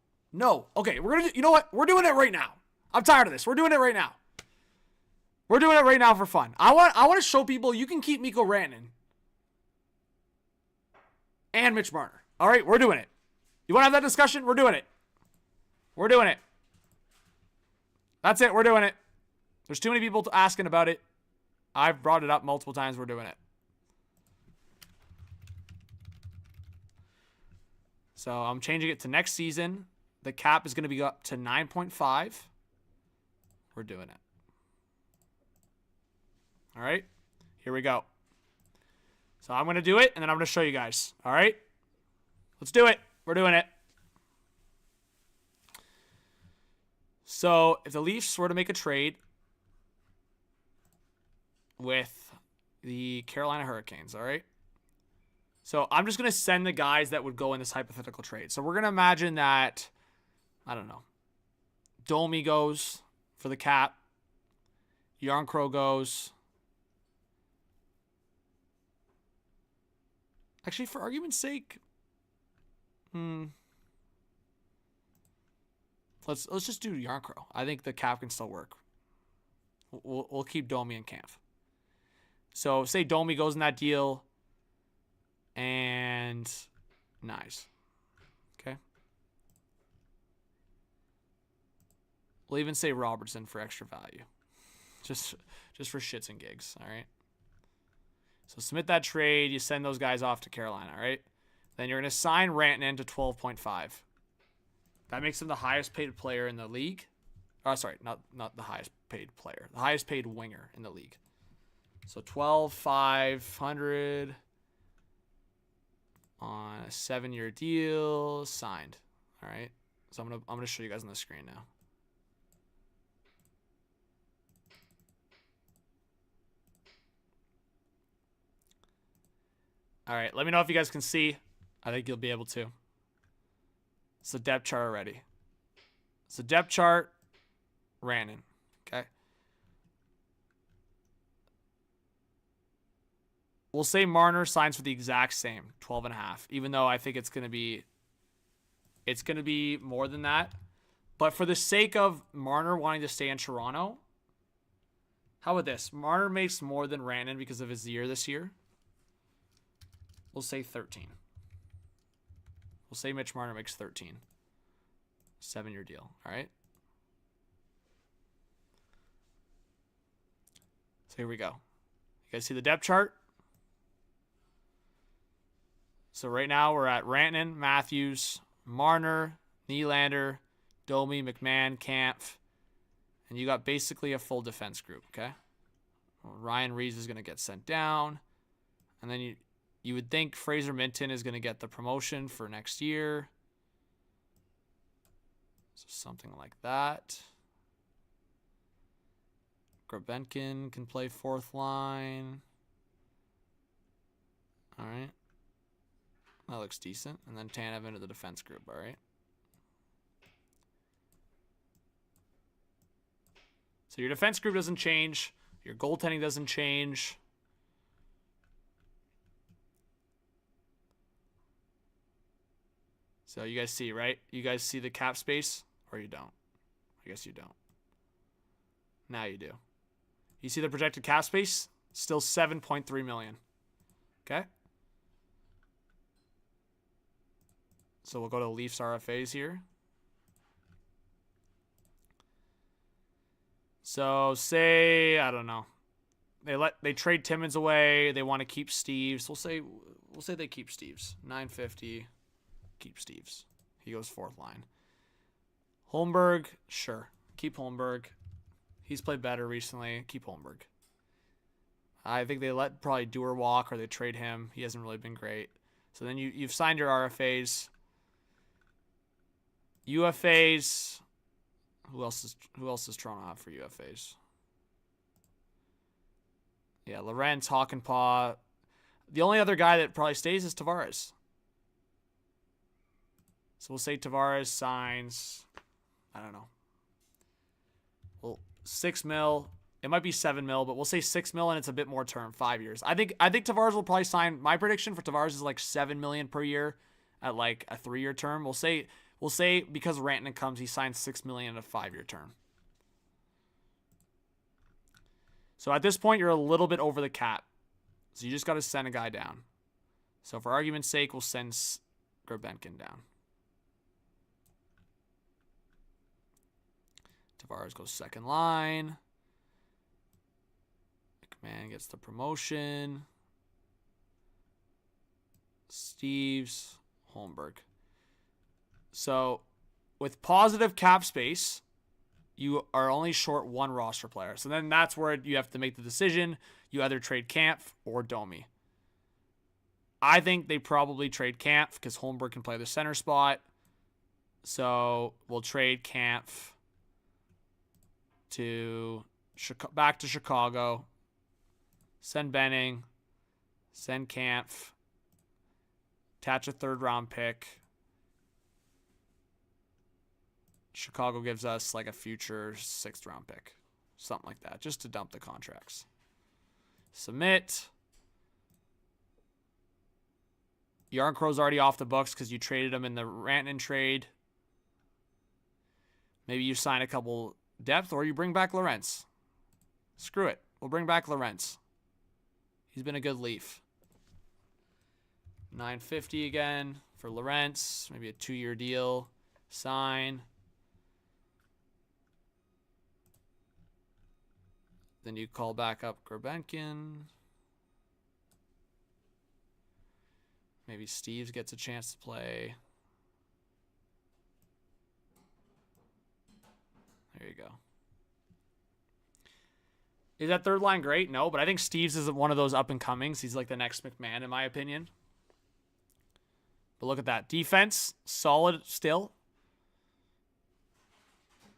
Okay, we're gonna. You know what? We're doing it right now. I'm tired of this. We're doing it right now. We're doing it right now for fun. I want to show people you can keep Mikko Rantanen and Mitch Marner. All right, we're doing it. You want to have that discussion? We're doing it. We're doing it. That's it. We're doing it. There's too many people asking about it. I've brought it up multiple times. We're doing it. So I'm changing it to next season. The cap is going to be up to 9.5. We're doing it. All right. Here we go. So I'm going to do it, and then I'm going to show you guys. All right? Let's do it. We're doing it. So if the Leafs were to make a trade with the Carolina Hurricanes, all right? So I'm just going to send the guys that would go in this hypothetical trade. So we're going to imagine that, I don't know, Domi goes for the cap. Yarncrow goes. Actually, for argument's sake, let's just do Yarncrow. I think the cap can still work. We'll keep Domi and Kampf. So say Domi goes in that deal and nice. Okay. We'll even say Robertson for extra value. Just for shits and gigs, all right? So submit that trade. You send those guys off to Carolina, all right? Then you're going to sign Rantanen to 12.5. That makes him the highest paid player in the league. Oh, sorry, not the highest paid player. The highest paid winger in the league. So 12,500 on a 7-year deal, signed. All right. So I'm gonna show you guys on the screen now. All right, let me know if you guys can see. I think you'll be able to. It's the depth chart already. It's the depth chart, Rantanen, okay? We'll say Marner signs for the exact same, 12.5, even though I think it's going to be more than that. But for the sake of Marner wanting to stay in Toronto, how about this? Marner makes more than Rantanen because of his year this year. We'll say 13. We'll say Mitch Marner makes 13. 7-year deal, all right? So here we go. You guys see the depth chart? So right now we're at Rantanen, Matthews, Marner, Nylander, Domi, McMahon, Kampf, and you got basically a full defense group, okay? Well, Ryan Reeves is going to get sent down, and then you would think Fraser Minton is going to get the promotion for next year. So something like that. Grabenkin can play fourth line. All right. That looks decent. And then Tanev into the defense group, all right? So your defense group doesn't change. Your goaltending doesn't change. So you guys see, right? You guys see the cap space, or you don't? I guess you don't. Now you do. You see the projected cap space? Still 7.3 million. Okay? So we'll go to Leafs RFAs here. So say, I don't know. They trade Timmins away. They want to keep Steves. We'll say they keep Steves. 950. Keep Steves. He goes fourth line. Holmberg, sure. Keep Holmberg. He's played better recently. Keep Holmberg. I think they let probably Dewar walk or they trade him. He hasn't really been great. So then you've signed your RFAs. UFAs. Who else does Toronto have for UFAs? Yeah, Lorentz, Hockenpah. The only other guy that probably stays is Tavares. So we'll say Tavares signs, I don't know. Well, 6 mil. It might be 7 mil, but we'll say 6 mil and it's a bit more term, 5 years. I think Tavares will probably sign. My prediction for Tavares is like 7 million per year at like a 3-year term. We'll say because Rantanen comes, he signs 6 million at a 5-year term. So at this point, you're a little bit over the cap. So you just got to send a guy down. So for argument's sake, we'll send Grabenkin down. Tavares goes second line. McMahon gets the promotion. Steves, Holmberg. So with positive cap space, you are only short one roster player. So then that's where you have to make the decision. You either trade Kampf or Domi. I think they probably trade Kampf because Holmberg can play the center spot. So we'll trade Kampf back to Chicago. Send Benning. Send Kampf. Attach a third-round pick. Chicago gives us like a future sixth-round pick. Something like that, just to dump the contracts. Submit. Yarncrow's already off the books because you traded him in the Rantanen trade. Maybe you sign a couple depth or you bring back Lorentz. Screw it. We'll bring back Lorentz. He's been a good Leaf. $950 again for Lorentz. Maybe a 2-year deal. Sign. Then you call back up Grabenkin. Maybe Steves gets a chance to play. There you go. Is that third line great? No, but I think Steves is one of those up-and-comings. He's like the next McMahon, in my opinion. But look at that. Defense, solid still.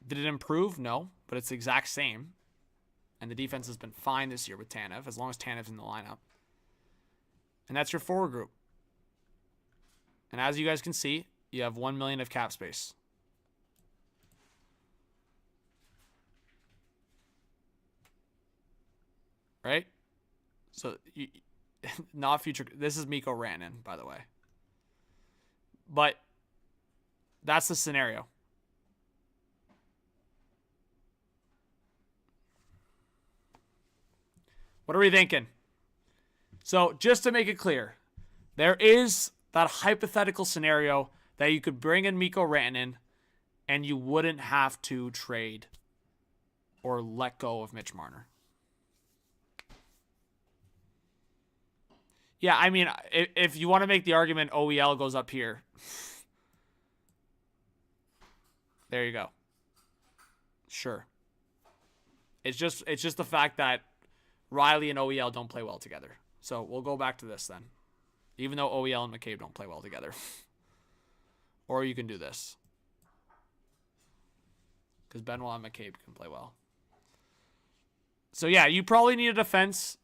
Did it improve? No, but it's the exact same. And the defense has been fine this year with Tanev, as long as Tanev's in the lineup. And that's your forward group. And as you guys can see, you have $1 million of cap space. Right? So, not future. This is Mikko Rantanen, by the way. But that's the scenario. What are we thinking? So, just to make it clear, there is that hypothetical scenario that you could bring in Mikko Rantanen and you wouldn't have to trade or let go of Mitch Marner. Yeah, I mean, if you want to make the argument OEL goes up here, there you go. Sure. It's just the fact that Riley and OEL don't play well together. So we'll go back to this then. Even though OEL and McCabe don't play well together. Or you can do this. Because Benoit and McCabe can play well. So yeah, you probably need a defense.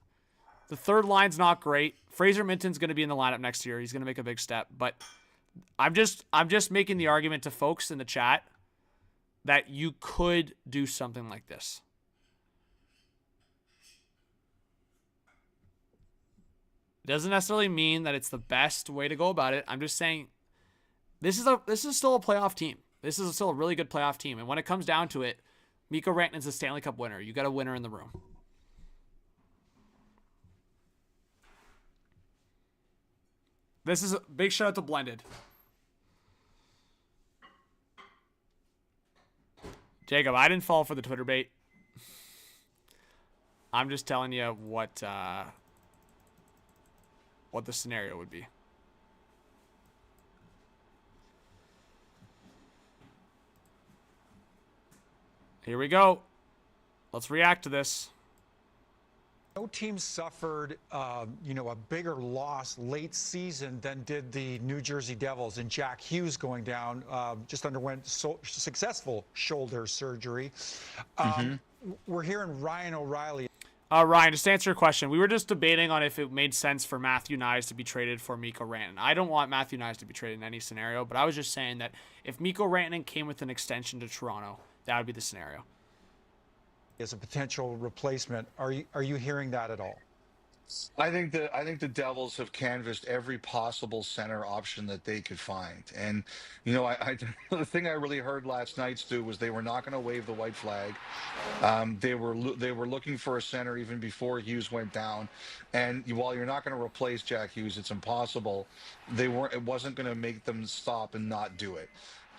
The third line's not great. Fraser Minton's going to be in the lineup next year. He's going to make a big step. But I'm just making the argument to folks in the chat that you could do something like this. It doesn't necessarily mean that it's the best way to go about it. I'm just saying this is still a playoff team. This is still a really good playoff team. And when it comes down to it, Mikko Rantanen's a Stanley Cup winner. You got a winner in the room. This is a big shout out to Blended. Jacob, I didn't fall for the Twitter bait. I'm just telling you what the scenario would be. Here we go. Let's react to this. No team suffered, a bigger loss late season than did the New Jersey Devils, and Jack Hughes going down just underwent successful shoulder surgery. We're hearing Ryan O'Reilly. Ryan, just to answer your question, we were just debating on if it made sense for Matthew Knies to be traded for Mikko Rantanen. I don't want Matthew Knies to be traded in any scenario, but I was just saying that if Mikko Rantanen came with an extension to Toronto, that would be the scenario. As a potential replacement, are you hearing that at all? I think the Devils have canvassed every possible center option that they could find, and I the thing I really heard last night, Stu, was they were not going to wave the white flag. They were looking for a center even before Hughes went down, and while you're not going to replace Jack Hughes, it's impossible. They weren't. It wasn't going to make them stop and not do it.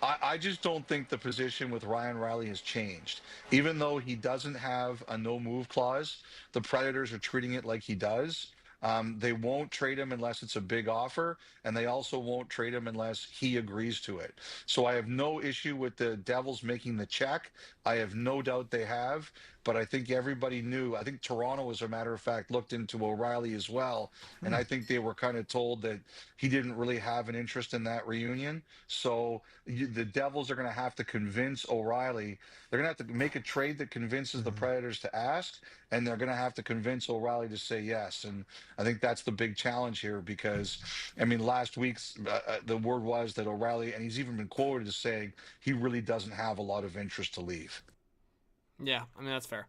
I just don't think the position with Ryan Riley has changed. Even though he doesn't have a no move clause, the Predators are treating it like he does. They won't trade him unless it's a big offer, and they also won't trade him unless he agrees to it. So I have no issue with the Devils making the check. I have no doubt they have, but I think everybody knew. I think Toronto, as a matter of fact, looked into O'Reilly as well, and I think they were kind of told that he didn't really have an interest in that reunion. So the Devils are going to have to convince O'Reilly. They're going to have to make a trade that convinces the Predators to ask, and they're going to have to convince O'Reilly to say yes. And I think that's the big challenge here because, I mean, last week's the word was that O'Reilly, and he's even been quoted as saying he really doesn't have a lot of interest to leave. Yeah, I mean, that's fair.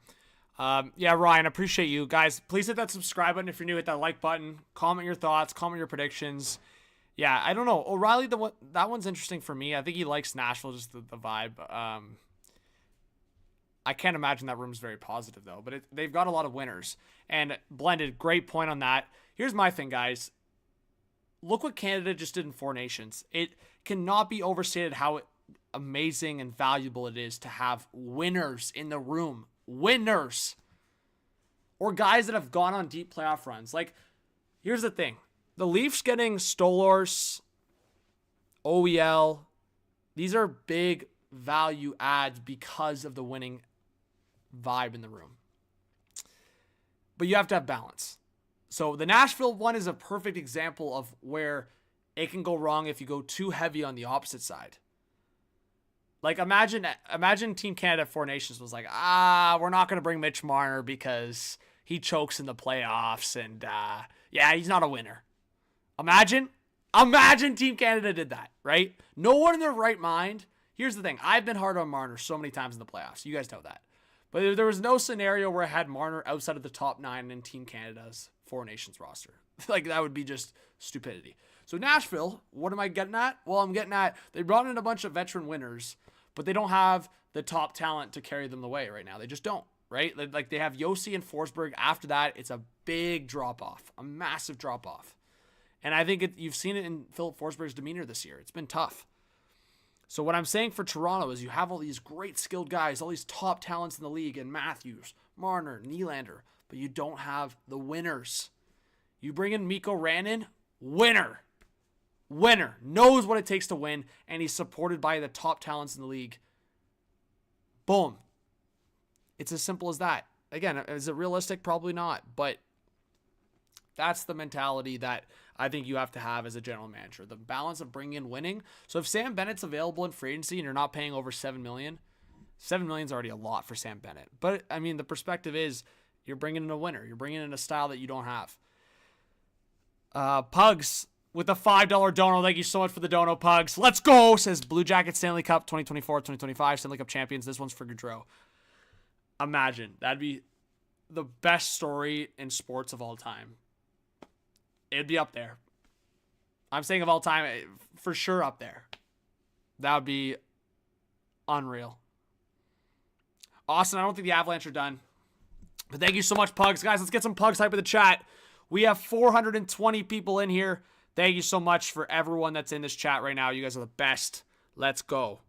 Yeah, Ryan, appreciate you. Guys, please hit that subscribe button if you're new. Hit that like button. Comment your thoughts. Comment your predictions. Yeah, I don't know. O'Reilly, that one's interesting for me. I think he likes Nashville, just the vibe. I can't imagine that room's very positive, though. But they've got a lot of winners. And Blended, great point on that. Here's my thing, guys. Look what Canada just did in Four Nations. It cannot be overstated how amazing and valuable it is to have winners in the room. Winners. Or guys that have gone on deep playoff runs. Like, here's the thing. The Leafs getting Stolors, OEL, these are big value adds because of the winning vibe in the room. But you have to have balance. So the Nashville one is a perfect example of where it can go wrong if you go too heavy on the opposite side. Like imagine Team Canada Four Nations was like, we're not going to bring Mitch Marner because he chokes in the playoffs and he's not a winner. Imagine Team Canada did that, right? No one in their right mind. Here's the thing. I've been hard on Marner so many times in the playoffs. You guys know that. But there was no scenario where I had Marner outside of the top 9 in Team Canada's Four Nations roster. Like, that would be just stupidity. So Nashville, what am I getting at? Well, I'm getting at they brought in a bunch of veteran winners, but they don't have the top talent to carry them the way right now. They just don't, right? Like, they have Yossi and Forsberg. After that, it's a big drop-off, a massive drop-off. And I think you've seen it in Philip Forsberg's demeanor this year. It's been tough. So what I'm saying for Toronto is you have all these great skilled guys, all these top talents in the league, and Matthews, Marner, Nylander, but you don't have the winners. You bring in Mikko Rantanen, winner, knows what it takes to win, and he's supported by the top talents in the league. Boom. It's as simple as that. Again, is it realistic? Probably not, but that's the mentality that I think you have to have as a general manager. The balance of bringing in winning. So if Sam Bennett's available in free agency and you're not paying over $7 million, $7 million is already a lot for Sam Bennett. But, I mean, the perspective is you're bringing in a winner. You're bringing in a style that you don't have. Pugs with the $5 dono. Thank you so much for the dono, Pugs. Let's go, says Blue Jackets Stanley Cup 2024-2025. Stanley Cup champions. This one's for Gaudreau. Imagine. That'd be the best story in sports of all time. It'd be up there. I'm saying of all time, for sure up there. That would be unreal. Austin, I don't think the Avalanche are done. But thank you so much, Pugs. Guys, let's get some Pugs hype in the chat. We have 420 people in here. Thank you so much for everyone that's in this chat right now. You guys are the best. Let's go.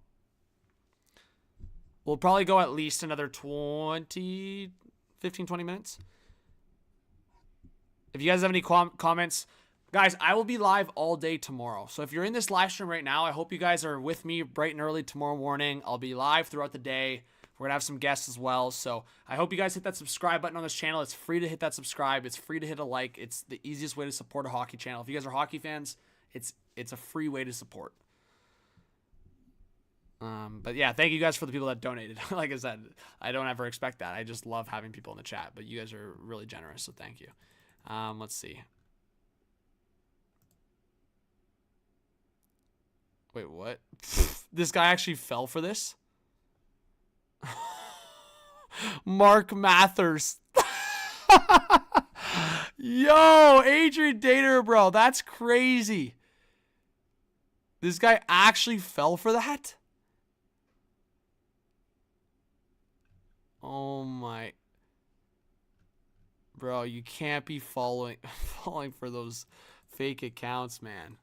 We'll probably go at least another 15, 20 minutes. If you guys have any comments, guys, I will be live all day tomorrow. So if you're in this live stream right now, I hope you guys are with me bright and early tomorrow morning. I'll be live throughout the day. We're going to have some guests as well. So I hope you guys hit that subscribe button on this channel. It's free to hit that subscribe. It's free to hit a like. It's the easiest way to support a hockey channel. If you guys are hockey fans, it's a free way to support. But yeah, thank you guys for the people that donated. Like I said, I don't ever expect that. I just love having people in the chat, but you guys are really generous. So thank you. Let's see. Wait, what? This guy actually fell for this? Mark Mathers. Yo, Adrian Dater, bro. That's crazy. This guy actually fell for that? Oh my. Bro, you can't be falling for those fake accounts, man.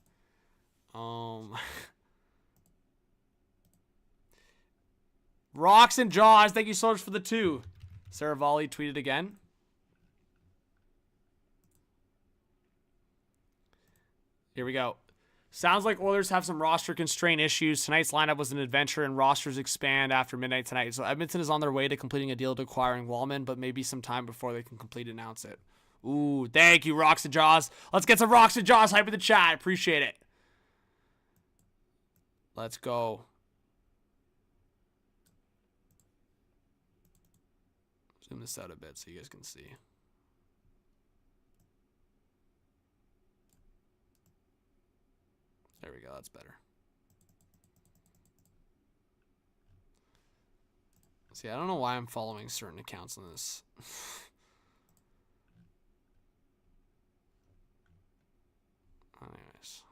Rocks and Jaws, thank you so much for the 2. Sarah Volley tweeted again. Here we go. Sounds like Oilers have some roster constraint issues. Tonight's lineup was an adventure and rosters expand after midnight tonight. So Edmonton is on their way to completing a deal to acquiring Walman, but maybe some time before they can complete announce it. Ooh, thank you, Rocks and Jaws. Let's get some Rocks and Jaws hype in the chat. Appreciate it. Let's go. Zoom this out a bit so you guys can see. There we go. That's better. See, I don't know why I'm following certain accounts on this. Anyways.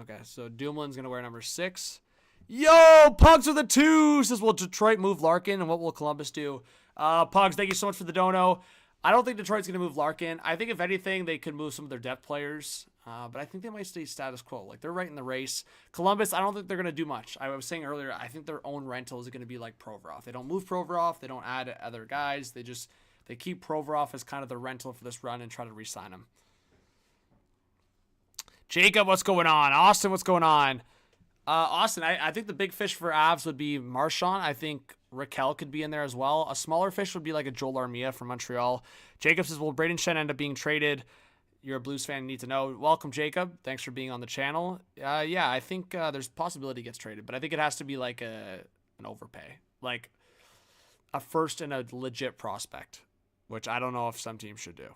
Okay, so Dumoulin's going to wear number 6. Yo, Pugs with a 2 says, will Detroit move Larkin, and what will Columbus do? Pugs, thank you so much for the dono. I don't think Detroit's going to move Larkin. I think if anything, they could move some of their depth players. But I think they might stay status quo. Like, they're right in the race. Columbus, I don't think they're going to do much. I was saying earlier, I think their own rental is going to be like Provorov. They don't move Provorov. They don't add other guys. They keep Provorov as kind of the rental for this run and try to re-sign him. Jacob, what's going on? Austin, what's going on? Austin, I think the big fish for Avs would be Marchand. I think Raquel could be in there as well. A smaller fish would be like a Joel Armia from Montreal. Jacob says, will Braden Shen end up being traded? You're a Blues fan, you need to know. Welcome, Jacob. Thanks for being on the channel. Yeah, I think there's a possibility he gets traded, but I think it has to be like an overpay. Like a first and a legit prospect, which I don't know if some teams should do.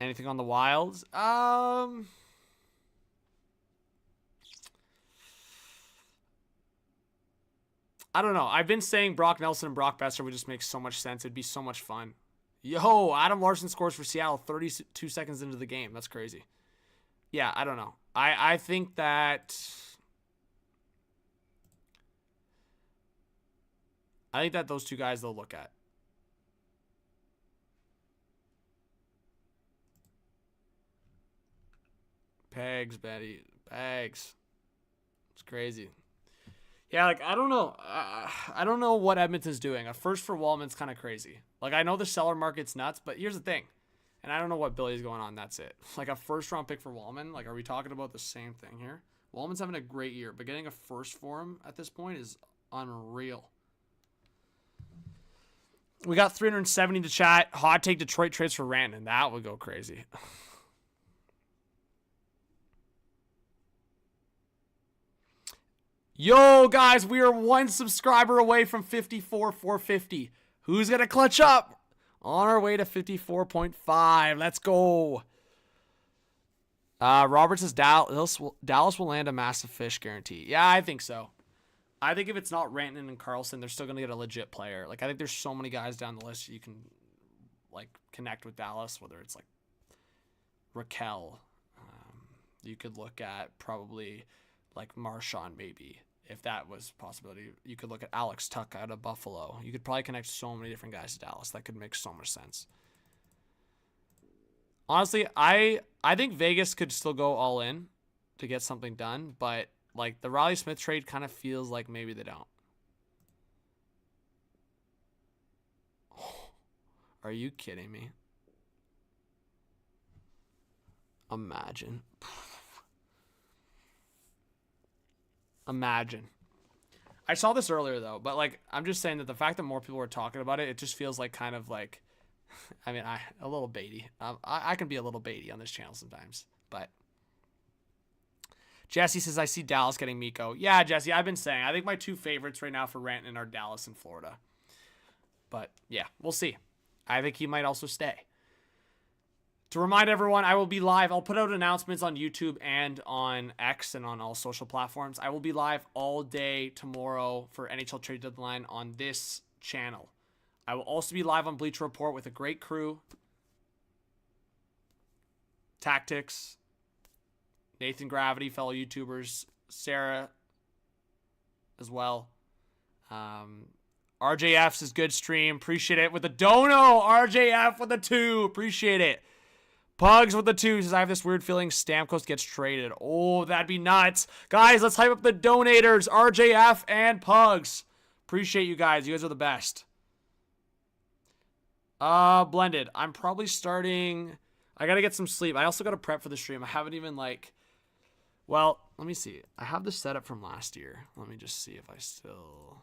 Anything on the Wilds? I don't know. I've been saying Brock Nelson and Brock Besser would just make so much sense. It'd be so much fun. Yo, Adam Larson scores for Seattle 32 seconds into the game. That's crazy. Yeah, I don't know. I think that... those two guys they'll look at. Pegs, Betty. Pegs. It's crazy. Yeah, like, I don't know. I don't know what Edmonton's doing. A first for Walman's kind of crazy. Like, I know the seller market's nuts, but here's the thing. And I don't know what Billy's going on. That's it. Like, a first-round pick for Walman. Like, are we talking about the same thing here? Walman's having a great year, but getting a first for him at this point is unreal. We got 370 to chat. Hot take Detroit trades for Rantanen. That would go crazy. Yo, guys, we are 1 subscriber away from 54,450. Who's going to clutch up? On our way to 54.5. Let's go. Robert says Dallas will land a massive fish guarantee. Yeah, I think so. I think if it's not Rantanen and Karlsson, they're still going to get a legit player. Like, I think there's so many guys down the list you can, like, connect with Dallas, whether it's, like, Raquel. You could look at probably... like Marchand, maybe, if that was a possibility. You could look at Alex Tuck out of Buffalo. You could probably connect so many different guys to Dallas. That could make so much sense. Honestly, I think Vegas could still go all in to get something done, but like the Riley Smith trade kind of feels like maybe they don't. Oh, are you kidding me? Imagine. Imagine. I saw this earlier, though, but, like, I'm just saying that the fact that more people are talking about it, it just feels like kind of like, I mean, a little baity. I can be a little baity on this channel sometimes, but. Jesse says, I see Dallas getting Mikko. Yeah, Jesse, I've been saying, I think my 2 favorites right now for Rantanen are Dallas and Florida. But, yeah, we'll see. I think he might also stay. To remind everyone, I will be live. I'll put out announcements on YouTube and on X and on all social platforms. I will be live all day tomorrow for NHL Trade Deadline on this channel. I will also be live on Bleacher Report with a great crew. Tactics, Nathan Gravity, fellow YouTubers, Sarah as well. RJF's is good stream. Appreciate it. With the dono, RJF with the 2. Appreciate it. Pugs with the 2 says, I have this weird feeling Stamkos gets traded. Oh, that'd be nuts. Guys, let's hype up the donators, RJF and Pugs. Appreciate you guys. You guys are the best. Blended. I'm probably starting... I gotta get some sleep. I also gotta prep for the stream. I haven't even, like... Well, let me see. I have the setup from last year. Let me just see if I still...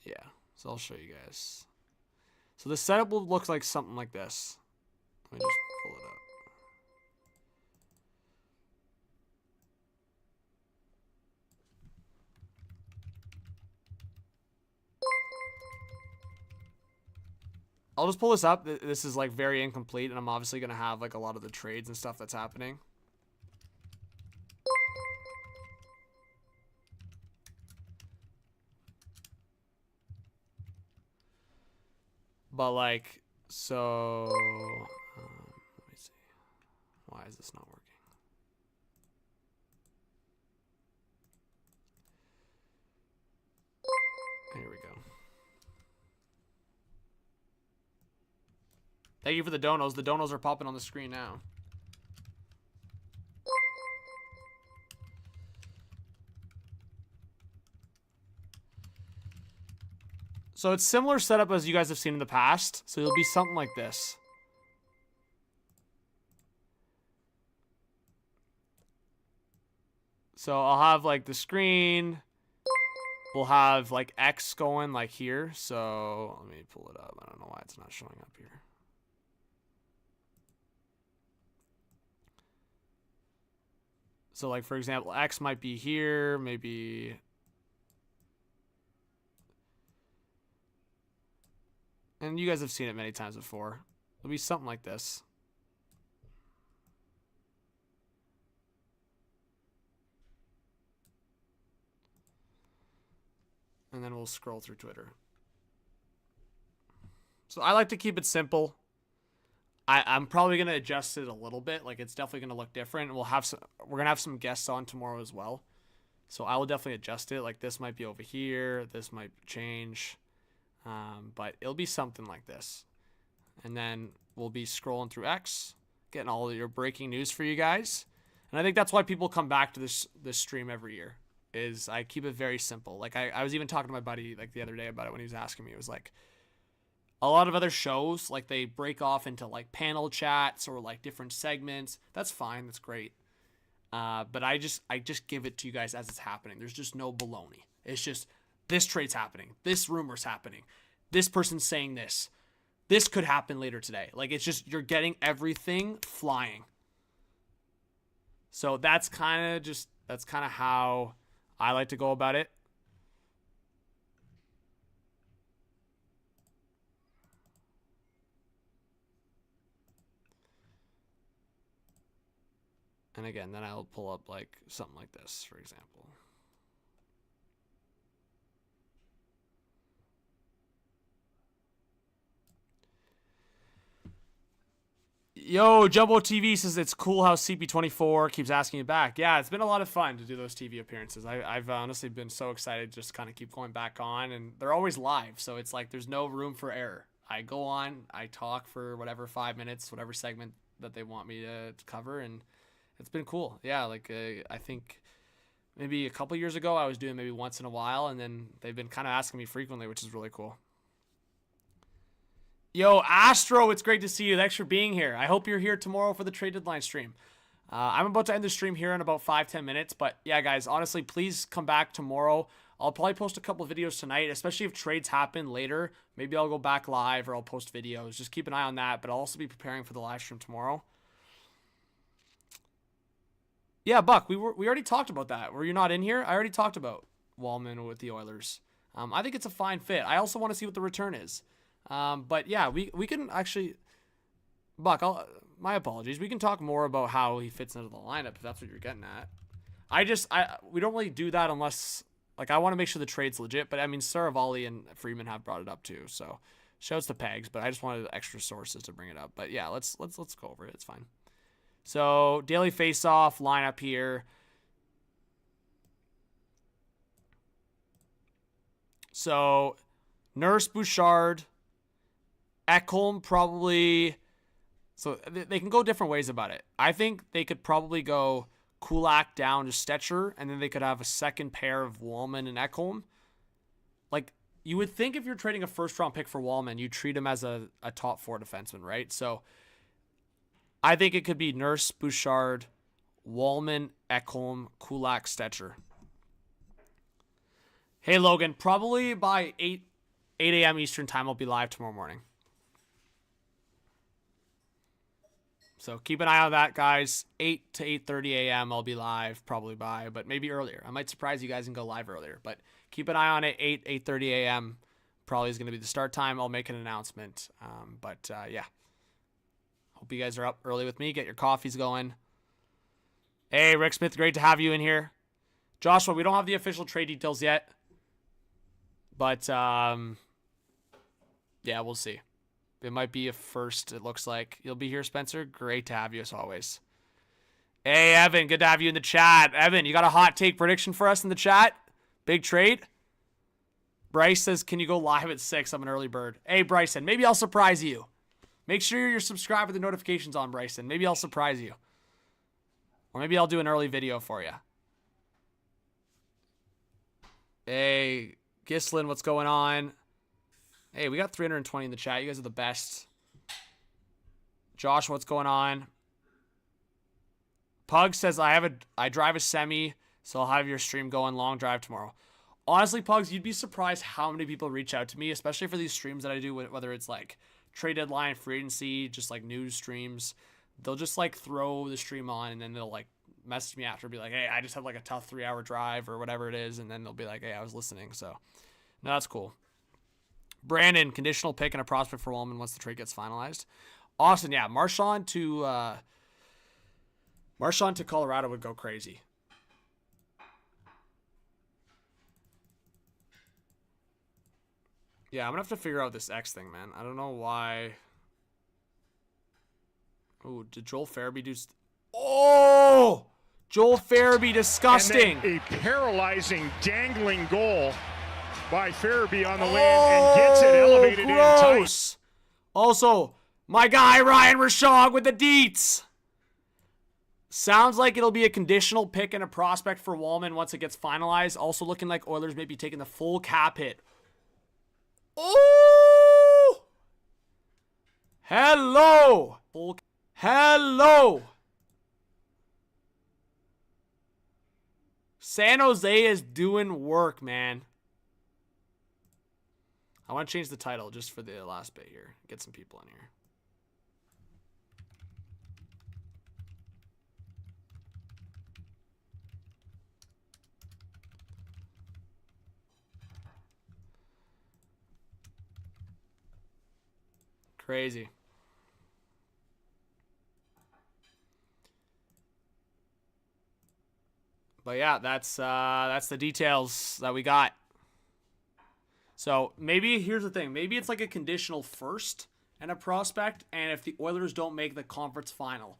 Yeah. So I'll show you guys. So the setup will look like something like this. Let me just pull it up. I'll just pull this up. This is like very incomplete, and I'm obviously going to have like a lot of the trades and stuff that's happening. But like, so, let me see. Why is this not working? Here we go. Thank you for the donos. The donos are popping on the screen now. So it's similar setup as you guys have seen in the past. So it'll be something like this. So I'll have like the screen. We'll have like X going like here. So let me pull it up. I don't know why it's not showing up here. So like, for example, X might be here, maybe... And you guys have seen it many times before. It'll be something like this. And then we'll scroll through Twitter. So I like to keep it simple. I'm probably going to adjust it a little bit. Like, it's definitely going to look different. We're going to have some guests on tomorrow as well. So I will definitely adjust it. Like, this might be over here. This might change. But it'll be something like this. And then we'll be scrolling through X, getting all of your breaking news for you guys. And I think that's why people come back to this stream every year, is I keep it very simple. Like, I was even talking to my buddy like the other day about it when he was asking me. It was like, a lot of other shows, like, they break off into like panel chats or like different segments. That's fine. That's great. But I just give it to you guys as it's happening. There's just no baloney. It's just, this trade's happening. This rumor's happening. This person's saying this. This could happen later today. Like, it's just, you're getting everything flying. So that's kind of how I like to go about it. And again, then I'll pull up like something like this, for example. Yo, Jumbo TV says it's cool how CP24 keeps asking you back. Yeah, it's been a lot of fun to do those TV appearances. I've honestly been so excited just kind of keep going back on, and they're always live, so it's like there's no room for error. I go on, I talk for whatever 5 minutes, whatever segment that they want me to cover, and it's been cool. Yeah, like I think maybe a couple years ago I was doing maybe once in a while, and then they've been kind of asking me frequently, which is really cool. Yo, Astro, it's great to see you. Thanks for being here. I hope you're here tomorrow for the trade deadline stream. I'm about to end the stream here in about 5-10 minutes, but yeah, guys, honestly, please come back tomorrow. I'll probably post a couple of videos tonight, especially if trades happen later. Maybe I'll go back live or I'll post videos. Just keep an eye on that, but I'll also be preparing for the live stream tomorrow. Yeah, Buck, we already talked about that. Were you not in here? I already talked about Walman with the Oilers. I think it's a fine fit. I also want to see what the return is. But yeah, we can actually, Buck, my apologies. We can talk more about how he fits into the lineup if that's what you're getting at. We don't really do that unless, like, I want to make sure the trade's legit. But I mean, Saravalli and Freeman have brought it up too. So shouts to Pegs, but I just wanted extra sources to bring it up. But yeah, let's go over it. It's fine. So daily face-off lineup here. So Nurse, Bouchard, Ekholm probably. So they can go different ways about it. I think they could probably go Kulak down to Stetcher, and then they could have a second pair of Walman and Ekholm. Like, you would think if you're trading a first-round pick for Walman, you treat him as a top 4 defenseman, right? So I think it could be Nurse, Bouchard, Walman, Ekholm, Kulak, Stetcher. Hey, Logan, probably by 8 a.m. Eastern time, I'll be live tomorrow morning. So keep an eye on that, guys. 8 to 8:30 a.m. I'll be live probably by, but maybe earlier. I might surprise you guys and go live earlier, but keep an eye on it. 8:30 a.m. probably is going to be the start time. I'll make an announcement. Yeah. Hope you guys are up early with me. Get your coffees going. Hey, Rick Smith, great to have you in here. Joshua, we don't have the official trade details yet, but yeah, we'll see. It might be a first, it looks like. You'll be here, Spencer. Great to have you, as always. Hey, Evan, good to have you in the chat. Evan, you got a hot take prediction for us in the chat? Big trade? Bryce says, can you go live at 6? I'm an early bird. Hey, Bryson, maybe I'll surprise you. Make sure you're subscribed with the notifications on, Bryson. Maybe I'll surprise you. Or maybe I'll do an early video for you. Hey, Gislin, what's going on? Hey, we got 320 in the chat. You guys are the best. Josh, what's going on? Pug says, I drive a semi, so I'll have your stream going long drive tomorrow. Honestly, Pugs, you'd be surprised how many people reach out to me, especially for these streams that I do, whether it's like trade deadline, free agency, just like news streams. They'll just like throw the stream on and then they'll like message me after, be like, hey, I just had like a tough 3-hour drive or whatever it is. And then they'll be like, hey, I was listening. So no, that's cool. Brandon, conditional pick and a prospect for Walman once the trade gets finalized. Austin, yeah, Marchand to Colorado would go crazy. Yeah, I'm gonna have to figure out this X thing, man. I don't know why. Oh, did Joel Farabee do? Oh, Joel Farabee, disgusting. And then a paralyzing, dangling goal by Farabee on the win and gets it elevated gross. in tight. Also, my guy Ryan Rishaug with the deets. Sounds like it'll be a conditional pick and a prospect for Walman once it gets finalized. Also looking like Oilers may be taking the full cap hit. Oh! Hello! Hello! San Jose is doing work, man. I want to change the title just for the last bit here. Get some people in here. Crazy. But yeah, that's the details that we got. So maybe here's the thing. Maybe it's like a conditional first and a prospect, and if the Oilers don't make the conference final,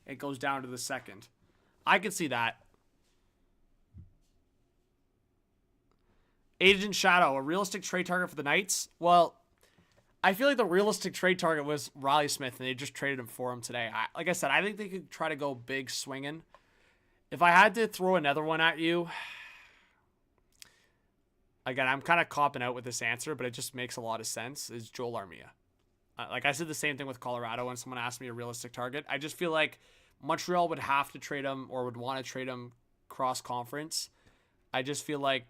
it goes down to the second. I could see that. Agent Shadow, a realistic trade target for the Knights? Well, I feel like the realistic trade target was Riley Smith, and they just traded him for him today. Like I said, I think they could try to go big swinging. If I had to throw another one at you, again, I'm kind of copping out with this answer, but it just makes a lot of sense, is Joel Armia. Like I said the same thing with Colorado when someone asked me a realistic target. I just feel like Montreal would have to trade him or would want to trade him cross-conference. I just feel like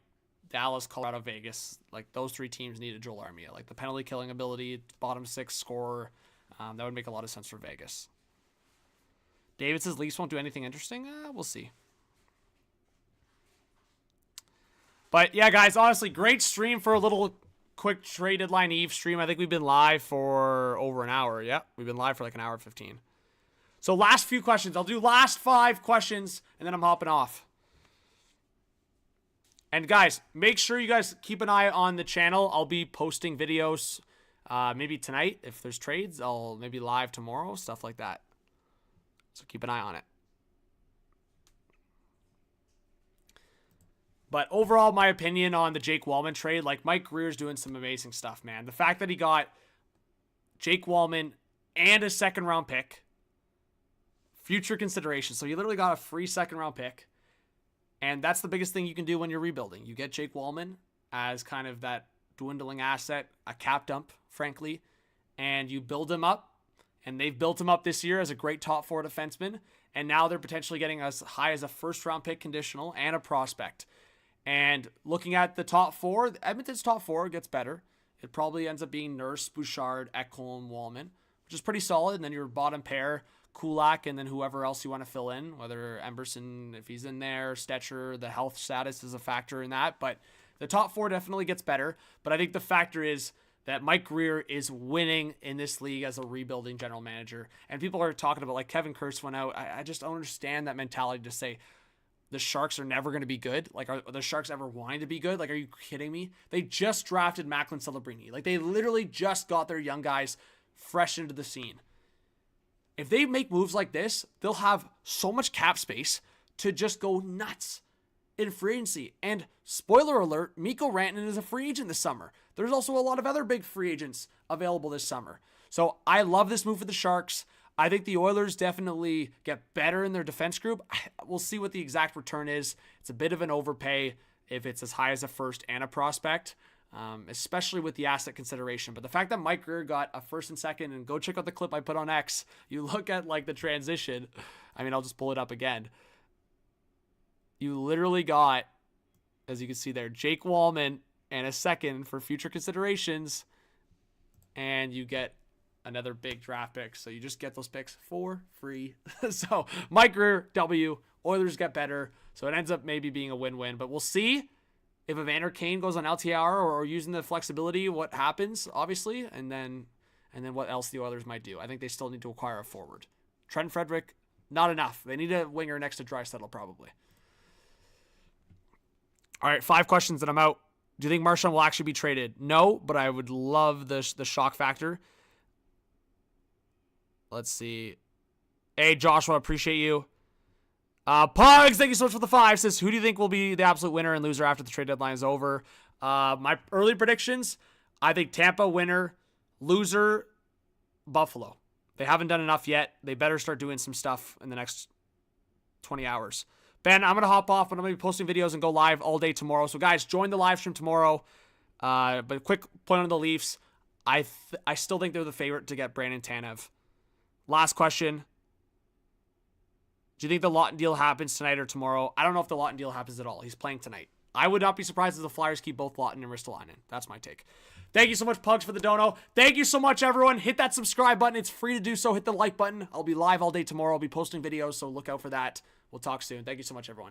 Dallas, Colorado, Vegas, like those three teams needed Joel Armia. Like the penalty killing ability, bottom six scorer, that would make a lot of sense for Vegas. David says Leafs won't do anything interesting. We'll see. But yeah, guys, honestly, great stream for a little quick trade deadline eve stream. I think we've been live for over an hour. Yeah, we've been live for like an hour and 15. So last few questions. I'll do last 5 questions, and then I'm hopping off. And guys, make sure you guys keep an eye on the channel. I'll be posting videos maybe tonight. If there's trades, I'll maybe live tomorrow, stuff like that. So keep an eye on it. But overall, my opinion on the Jake Walman trade, like Mike Greer's doing some amazing stuff, man. The fact that he got Jake Walman and a second-round pick, future consideration. So you literally got a free second-round pick, and that's the biggest thing you can do when you're rebuilding. You get Jake Walman as kind of that dwindling asset, a cap dump, frankly, and you build him up, and they've built him up this year as a great top 4 defenseman, and now they're potentially getting as high as a first-round pick conditional and a prospect. And looking at the top 4, Edmonton's top 4 gets better. It probably ends up being Nurse, Bouchard, Ekholm, Walman, which is pretty solid. And then your bottom pair, Kulak, and then whoever else you want to fill in, whether Emberson, if he's in there, Stetcher, the health status is a factor in that. But the top 4 definitely gets better. But I think the factor is that Mike Greer is winning in this league as a rebuilding general manager. And people are talking about, like Kevin Kurtz went out. I just don't understand that mentality to say, the Sharks are never going to be good. Like, are the Sharks ever wanting to be good? Like, are you kidding me? They just drafted Macklin Celebrini. Like, they literally just got their young guys fresh into the scene. If they make moves like this, they'll have so much cap space to just go nuts in free agency. And spoiler alert, Mikko Rantanen is a free agent this summer. There's also a lot of other big free agents available this summer. So I love this move for the Sharks. I think the Oilers definitely get better in their defense group. We'll see what the exact return is. It's a bit of an overpay if it's as high as a first and a prospect, especially with the asset consideration. But the fact that Mike Greer got a first and second, and go check out the clip I put on X. You look at like the transition. I mean, I'll just pull it up again. You literally got, as you can see there, Jake Walman and a second for future considerations, and you get another big draft pick. So you just get those picks for free. So Mike Greer, W. Oilers get better. So it ends up maybe being a win-win. But we'll see if Evander Kane goes on LTR or using the flexibility, what happens, obviously, and then what else the Oilers might do. I think they still need to acquire a forward. Trent Frederick, not enough. They need a winger next to Draisaitl probably. All right, 5 questions and I'm out. Do you think Marchand will actually be traded? No, but I would love the shock factor. Let's see. Hey, Joshua, appreciate you. Pugs, thank you so much for the 5. Says, who do you think will be the absolute winner and loser after the trade deadline is over? My early predictions, I think Tampa winner, loser, Buffalo. They haven't done enough yet. They better start doing some stuff in the next 20 hours. Ben, I'm going to hop off, but I'm going to be posting videos and go live all day tomorrow. So, guys, join the live stream tomorrow. But a quick point on the Leafs. I still think they're the favorite to get Brandon Tanev. Last question. Do you think the Lawton deal happens tonight or tomorrow? I don't know if the Lawton deal happens at all. He's playing tonight. I would not be surprised if the Flyers keep both Lawton and Ristolainen. That's my take. Thank you so much, Pugs, for the dono. Thank you so much, everyone. Hit that subscribe button. It's free to do so. Hit the like button. I'll be live all day tomorrow. I'll be posting videos, so look out for that. We'll talk soon. Thank you so much, everyone.